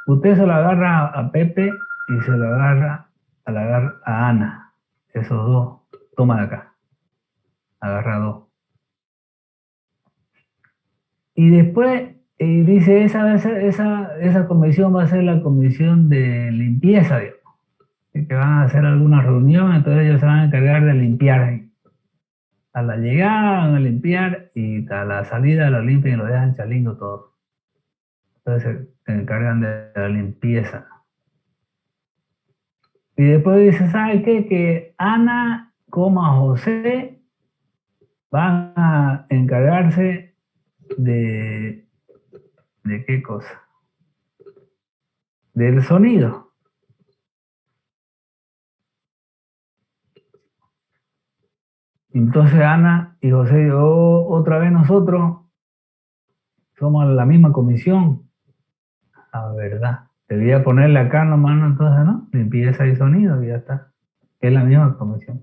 Usted se lo agarra a Pepe y se lo agarra a Ana. Esos dos, toma de acá, agarra dos. Y después dice, esa comisión va a ser la comisión de limpieza, digamos, que van a hacer alguna reunión, entonces ellos se van a encargar de limpiar ahí. A la llegada van a limpiar y a la salida lo limpian y lo dejan chalingo todo. Entonces se encargan de la limpieza. Y después dice, ¿sabe qué? Que Ana, José van a encargarse ¿de qué cosa? Del sonido. Entonces Ana y José, otra vez nosotros somos la misma comisión. La verdad. Debía ponerle acá nomás, ¿no? Entonces, ¿no? Limpieza y sonido y ya está. Es la misma comisión.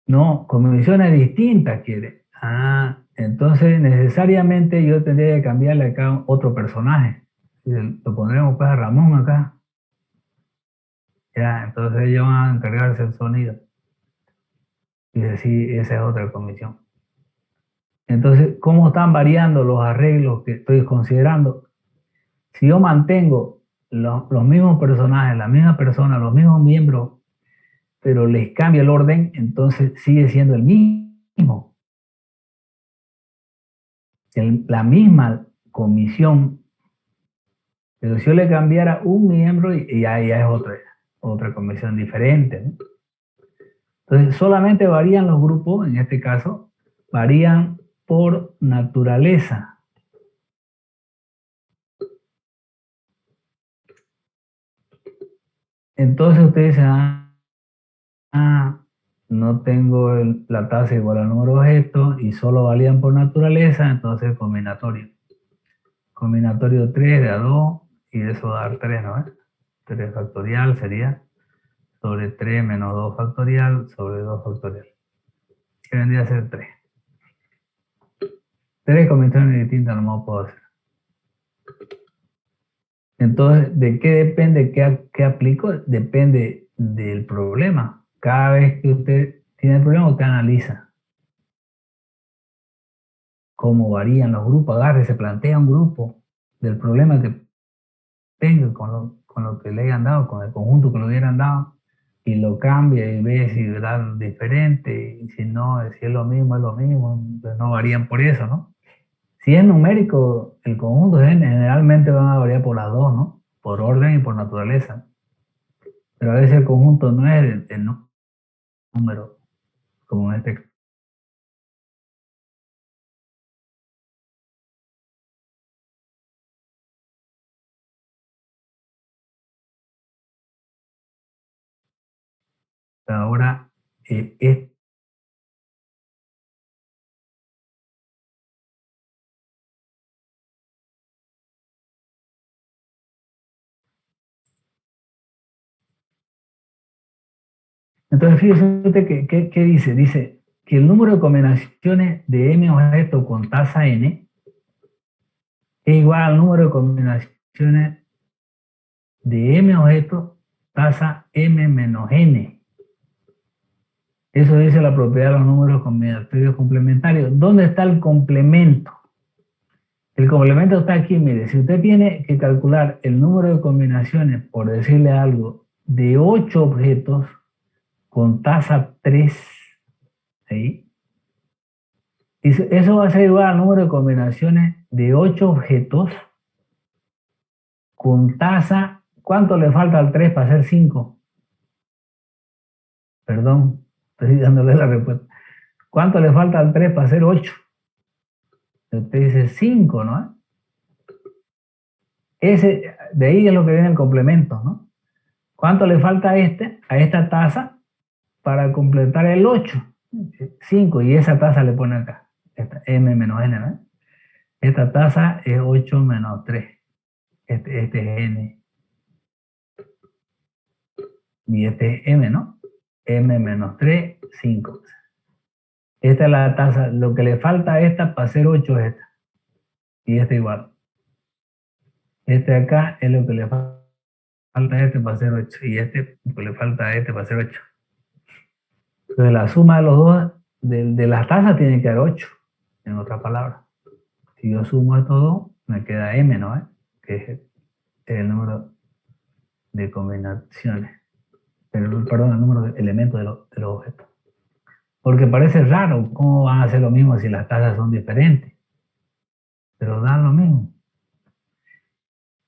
No, comisiones distintas quiere. Ah, entonces necesariamente yo tendría que cambiarle acá otro personaje. Lo pondremos pues a Ramón acá. Ya, entonces ellos van a encargarse del sonido. Y decir, esa es otra comisión. Entonces, ¿cómo están variando los arreglos que estoy considerando? Si yo mantengo los mismos personajes, la misma persona, los mismos miembros, pero les cambia el orden, entonces sigue siendo el mismo. La misma comisión, pero si yo le cambiara un miembro y ya es otra comisión diferente, ¿no? Entonces, solamente varían los grupos, en este caso, varían por naturaleza. Entonces usted dice, no tengo la tasa igual al número de objetos y solo valían por naturaleza, entonces combinatorio. Combinatorio 3 de a 2 y eso va a dar 3, ¿no? 3 factorial sería sobre 3 menos 2 factorial sobre 2 factorial. Que vendría a ser 3. 3 combinaciones distintas no puedo hacer. Entonces, ¿de qué depende? ¿Qué aplico? Depende del problema. Cada vez que usted tiene el problema, usted analiza cómo varían los grupos. Agarre, se plantea un grupo del problema que tenga con lo que le hayan dado, con el conjunto que le hubieran dado, y lo cambia y ve si da diferente, y si no, si es lo mismo, pues no varían por eso, ¿no? Si es numérico, el conjunto generalmente van a variar por las dos, ¿no? Por orden y por naturaleza. Pero a veces el conjunto no es el número, como en este caso. Ahora, entonces fíjese usted que dice. Dice que el número de combinaciones de m objetos con tasa n es igual al número de combinaciones de m objetos tasa m menos n. Eso dice la propiedad de los números combinatorios complementarios. ¿Dónde está el complemento? El complemento está aquí, mire, si usted tiene que calcular el número de combinaciones, por decirle algo, de 8 objetos con tasa 3, ¿sí? Eso va a ser igual al número de combinaciones de 8 objetos con tasa, ¿cuánto le falta al 3 para hacer 5? Perdón, estoy dándole la respuesta. ¿Cuánto le falta al 3 para hacer 8? Usted dice 5, ¿no? De ahí es lo que viene el complemento, ¿no? ¿Cuánto le falta a esta tasa para completar el 8? 5, y esa tasa le pone acá, esta m menos n, ¿no? Esta tasa es 8 menos 3, este es n. Y este es M, ¿no? M menos 3, 5. Esta es la tasa. Lo que le falta a esta para hacer 8 es esta. Y esta igual. Este de acá es lo que le falta a este para hacer 8. Y este lo que le falta a este para hacer 8. Entonces la suma de los dos, de las tasas, tiene que dar 8. En otras palabras. Si yo sumo estos dos, me queda M, ¿no? Que es el número de combinaciones. Perdón, el número de elementos de los objetos. Porque parece raro, ¿cómo van a hacer lo mismo si las tasas son diferentes? Pero dan lo mismo.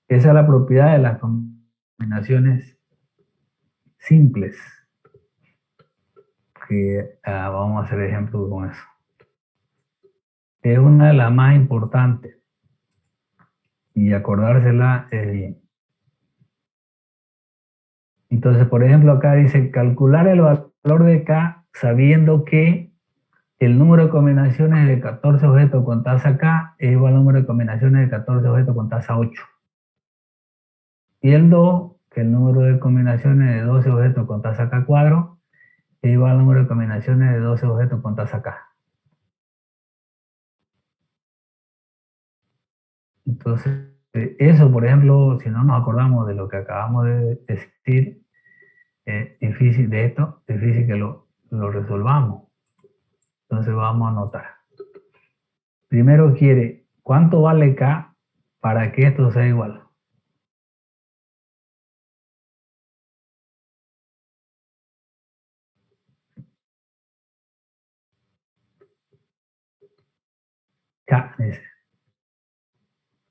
Esa es la propiedad de las combinaciones simples. Que vamos a hacer ejemplos con eso. Es una de las más importantes. Y acordársela es bien. Entonces, por ejemplo, acá dice calcular el valor de K sabiendo que el número de combinaciones de 14 objetos con tasa K es igual al número de combinaciones de 14 objetos con tasa 8. Y el 2, que el número de combinaciones de 12 objetos con tasa K cuadro es igual al número de combinaciones de 12 objetos con tasa K. Entonces, eso, por ejemplo, si no nos acordamos de lo que acabamos de decir, difícil de esto, difícil que lo resolvamos. Entonces vamos a anotar. Primero quiere, ¿cuánto vale K para que esto sea igual? K, dice.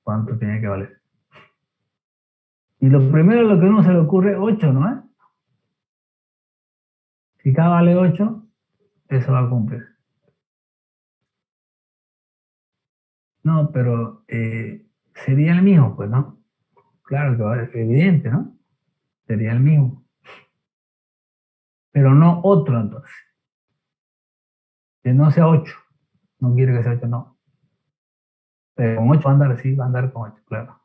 ¿Cuánto tiene que valer? Y lo primero lo que uno se le ocurre, 8, ¿no es? Si K vale 8, eso va a cumplir. No, pero sería el mismo, pues, ¿no? Claro que va, es evidente, ¿no? Sería el mismo. Pero no otro, entonces. Que no sea 8. No quiere que sea 8, no. Pero con 8 va a andar, sí, va a andar con 8, claro.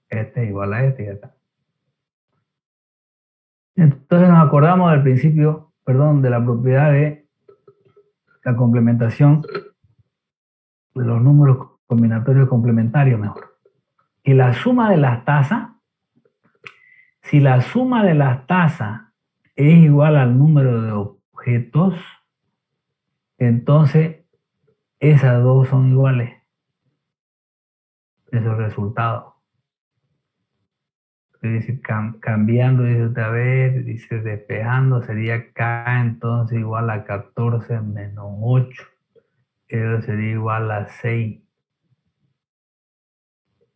Este es igual a este y ya está. Entonces nos acordamos del principio, perdón, de la propiedad de la complementación de los números combinatorios complementarios, mejor. Que la suma de las tasas, si la suma de las tasas es igual al número de objetos, entonces esas dos son iguales. Esos resultados. Dice, cambiando, dice otra vez, dice despejando, sería K entonces igual a 14 menos 8. Eso sería igual a 6.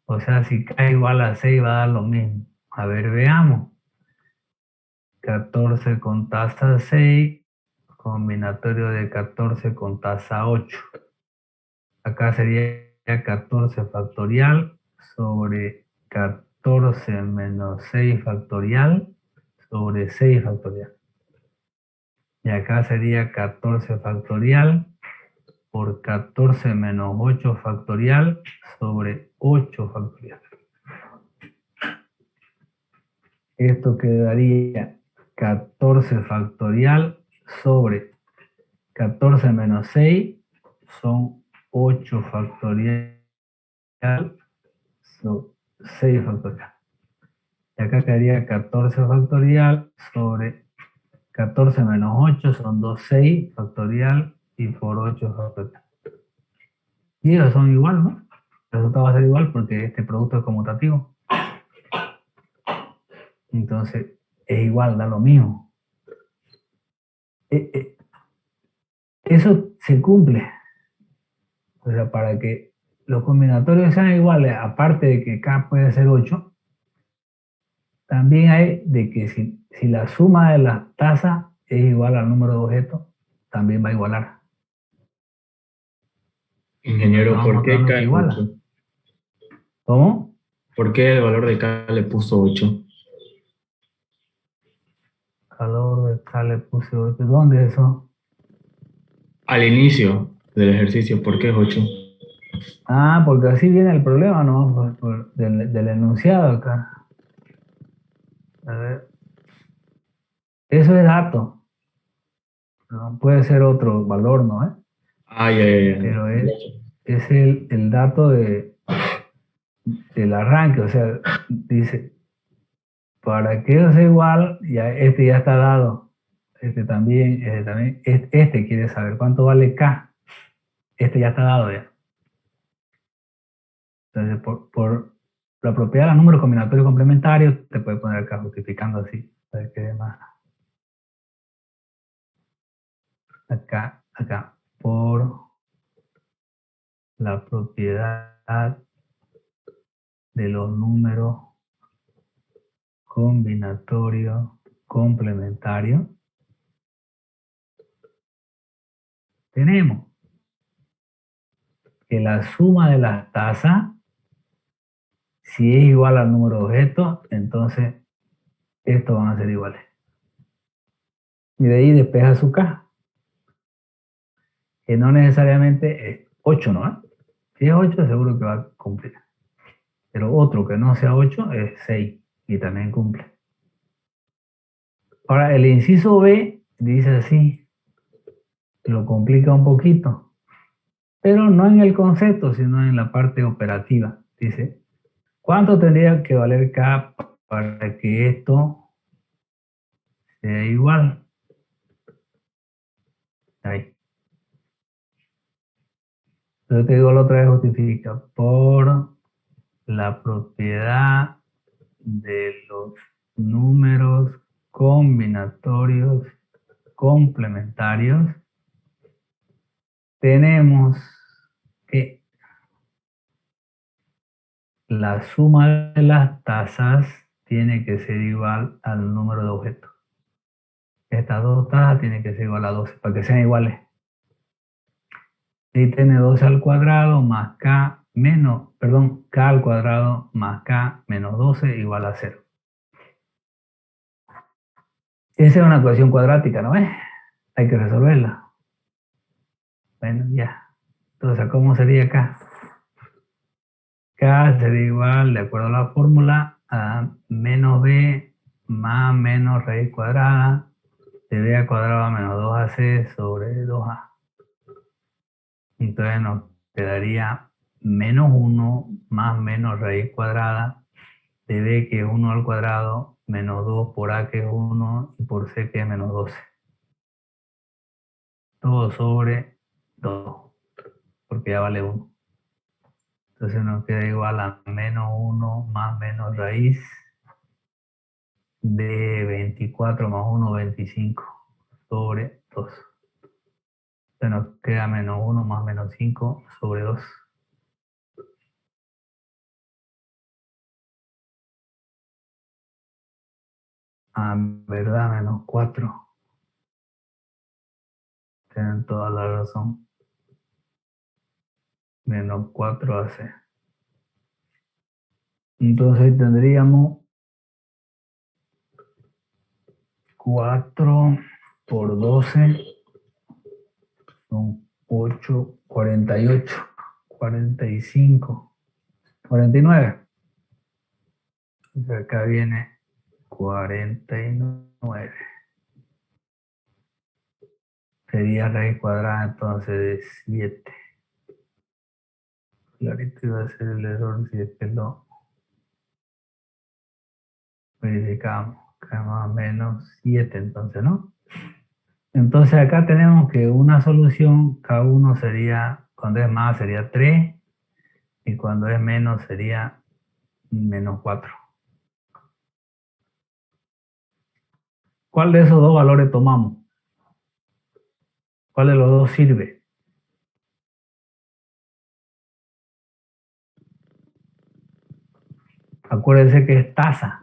O sea, si K igual a 6 va a dar lo mismo. A ver, veamos. 14 con tasa 6, combinatorio de 14 con tasa 8. Acá sería 14 factorial sobre 14 menos 6 factorial sobre 6 factorial. Y acá sería 14 factorial por 14 menos 8 factorial sobre 8 factorial. Esto quedaría 14 factorial sobre 14 menos 6 son 8 factorial sobre 6 factorial. Y acá quedaría 14 factorial sobre 14 menos 8 son 2, 6 factorial y por 8 factorial. Y ellos son igual, ¿no? El resultado va a ser igual porque este producto es conmutativo. Entonces, es igual, da lo mismo. Eso se cumple. O sea, para que los combinatorios sean iguales, aparte de que K puede ser 8, también hay de que si la suma de las tasas es igual al número de objetos, también va a igualar. Ingeniero, ¿por qué K Que es iguala. 8? ¿Cómo? ¿Por qué el valor de K le puso 8? Calor de K le puse 8. ¿Dónde es eso? Al inicio del ejercicio, ¿por qué es 8? Ah, porque así viene el problema, ¿no? Del enunciado acá. A ver. Eso es dato, ¿no? Puede ser otro valor, ¿no? Ah, ya. Pero es el dato del arranque, o sea, dice, para que eso sea igual, ya, este ya está dado, este quiere saber cuánto vale K, este ya está dado ya. Entonces, por la propiedad de los números combinatorios complementarios, te puede poner acá justificando así, para que quede más. Acá, por la propiedad de los números combinatorios complementarios, tenemos que la suma de las tasas, si es igual al número de objetos, entonces estos van a ser iguales. Y de ahí despeja su caja, que no necesariamente es 8, ¿no? Si es 8, seguro que va a cumplir. Pero otro que no sea 8 es 6 y también cumple. Ahora, el inciso B dice así, lo complica un poquito, pero no en el concepto, sino en la parte operativa. Dice, ¿cuánto tendría que valer K para que esto sea igual? Ahí. Entonces te digo la otra vez, justifica por la propiedad de los números combinatorios complementarios. Tenemos que la suma de las tasas tiene que ser igual al número de objetos. Estas dos tasas tienen que ser igual a 12 para que sean iguales. Y tiene 12 al cuadrado más k menos, perdón, k al cuadrado más k menos 12 igual a 0. Esa es una ecuación cuadrática, ¿no ves? Hay que resolverla. Bueno, ya. Entonces, ¿cómo sería acá? K sería igual, de acuerdo a la fórmula, a menos b más menos raíz cuadrada de b al cuadrado a menos 2ac sobre 2a. Entonces nos quedaría menos 1 más menos raíz cuadrada de b, que es 1 al cuadrado, menos 2 por a, que es 1, y por c, que es menos 12. Todo sobre 2, porque ya vale 1. Entonces nos queda igual a menos 1 más menos raíz de 24 más 1, 25 sobre 2. Entonces nos queda menos 1 más menos 5 sobre 2. Ah, verdad, menos 4. Tienen toda la razón. Menos 4ac. Entonces tendríamos 4 por 12 son 8, 48, 45, 49. Entonces acá viene 49. Sería raíz cuadrada entonces de 7. Clarito iba a ser el error si es que lo verificamos. Que más o menos 7 entonces, ¿no? Entonces acá tenemos que una solución, K1 sería, cuando es más sería 3 y cuando es menos sería menos 4. ¿Cuál de esos dos valores tomamos? ¿Cuál de los dos sirve? Acuérdense que es tasa.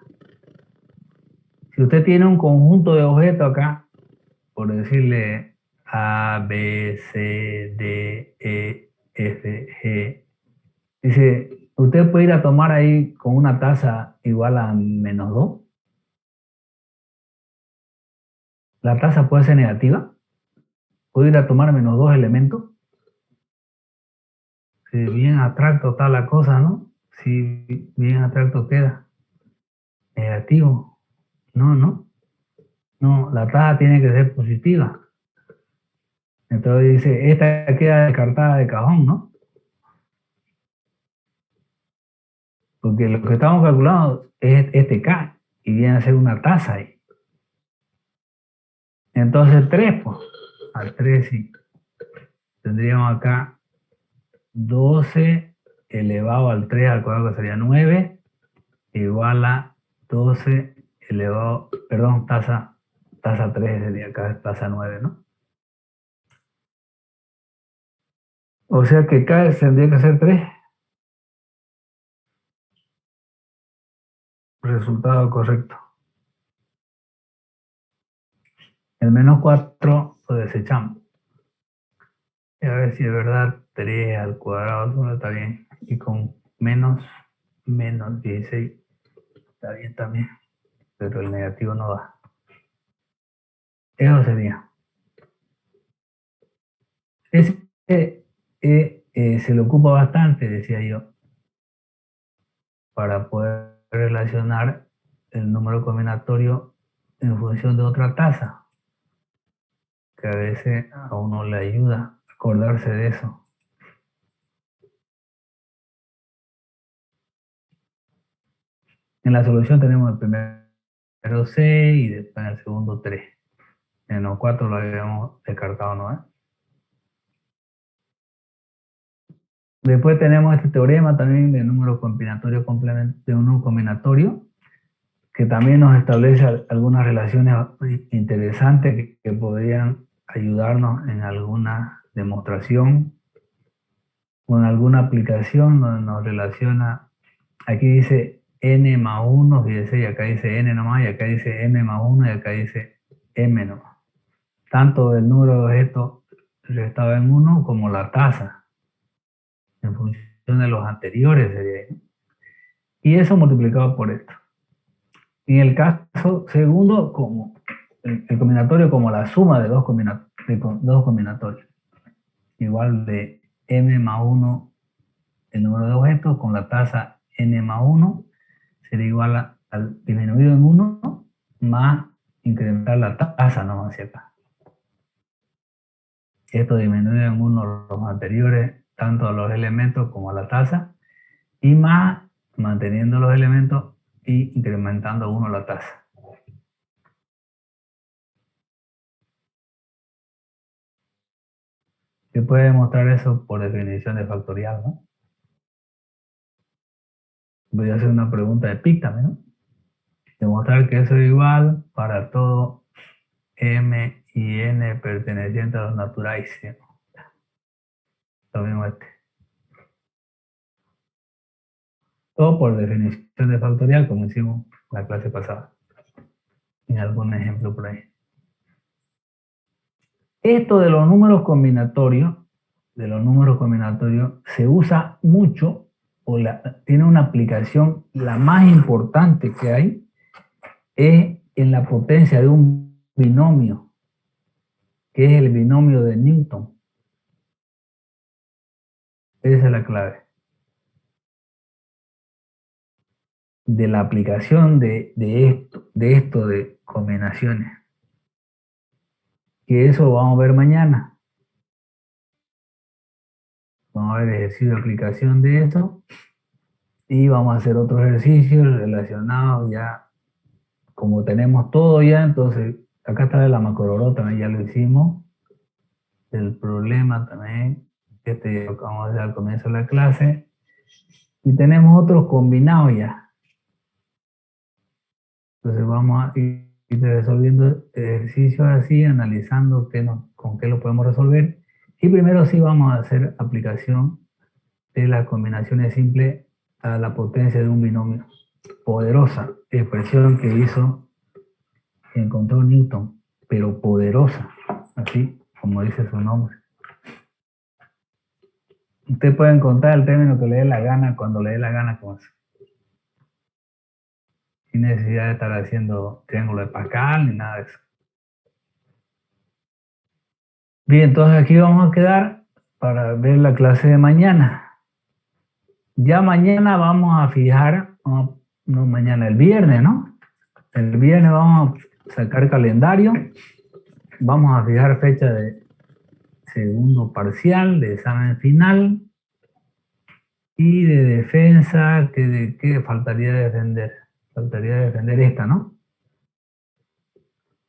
Si usted tiene un conjunto de objetos acá, por decirle A, B, C, D, E, F, G, dice, usted puede ir a tomar ahí con una tasa igual a menos 2. La tasa puede ser negativa. Puede ir a tomar menos 2 elementos. Si bien abstracto está la cosa, ¿no? Si bien abstracto queda. Negativo. No, no. No, la tasa tiene que ser positiva. Entonces dice, esta queda descartada de cajón, ¿no? Porque lo que estamos calculando es este K y viene a ser una tasa ahí. Entonces 3, pues, al 3 sí. Tendríamos acá 12 elevado al 3 al cuadrado, que sería 9, igual a 12 elevado, perdón, tasa 3 sería acá, tasa 9, ¿no? O sea que K tendría que ser 3. Resultado correcto. El menos 4 lo desechamos. Y a ver si es verdad 3 al cuadrado solo está bien. Y con menos 16 está bien también. Pero el negativo no va. Eso sería. Ese se le ocupa bastante, decía yo, para poder relacionar el número combinatorio en función de otra tasa, que a veces a uno le ayuda a acordarse de eso. En la solución tenemos el primero 6 y después el segundo 3. En los 4 lo habíamos descartado, ¿no? Después tenemos este teorema también de número combinatorio de un número combinatorio, que también nos establece algunas relaciones interesantes que podrían ayudarnos en alguna demostración o en alguna aplicación donde nos relaciona. Aquí dice n más 1, fíjese, y acá dice n nomás, y acá dice m más 1, y acá dice m nomás. Tanto el número de objetos restado en 1 como la tasa, en función de los anteriores sería. Y eso multiplicado por esto. En el caso segundo, como el combinatorio como la suma de dos combinatorios. Igual de m más 1 el número de objetos con la tasa n más 1 sería igual al disminuido en 1 más incrementar la tasa, ¿no? Hacia acá. Esto disminuye en 1 los anteriores, tanto a los elementos como a la tasa, y más manteniendo los elementos y incrementando 1 la tasa. Se puede demostrar eso por definición de factorial, ¿no? Voy a hacer una pregunta de PIC también, ¿no? Demostrar que eso es igual para todo m y n pertenecientes a los naturales. Lo mismo este. O por definición de factorial, como hicimos la clase pasada. En algún ejemplo por ahí. Esto de los números combinatorios, se usa mucho o tiene una aplicación, la más importante que hay, es en la potencia de un binomio, que es el binomio de Newton. Esa es la clave. De la aplicación de esto de combinaciones. Que eso lo vamos a ver mañana. Vamos a ver ejercicio de aplicación de eso. Y vamos a hacer otros ejercicios relacionados ya. Como tenemos todo ya, entonces acá está la macroró también, ya lo hicimos. El problema también, lo que vamos a hacer al comienzo de la clase. Y tenemos otros combinados ya. Entonces vamos a ir resolviendo ejercicios así, analizando con qué lo podemos resolver. Y primero sí vamos a hacer aplicación de las combinaciones simples a la potencia de un binomio. Poderosa expresión que encontró Newton, pero poderosa, así como dice su nombre. Usted puede encontrar el término que le dé la gana cuando le dé la gana con eso. Sin necesidad de estar haciendo triángulo de Pascal ni nada de eso. Bien, entonces aquí vamos a quedar para ver la clase de mañana. Ya mañana vamos a fijar, no mañana, el viernes, ¿no? El viernes vamos sacar calendario. Vamos a fijar fecha de segundo parcial, de examen final y de defensa, que faltaría defender. Faltaría defender esta, ¿no?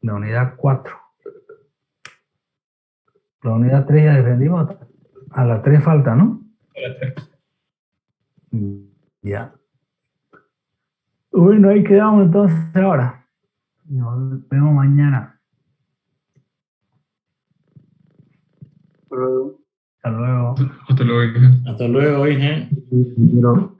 La unidad 4. La unidad 3 ya defendimos. A la 3 falta, ¿no? Ya. Bueno, ahí quedamos entonces ahora. Nos vemos mañana. Hasta luego. Hasta luego. Hasta luego, Inge. Hasta luego.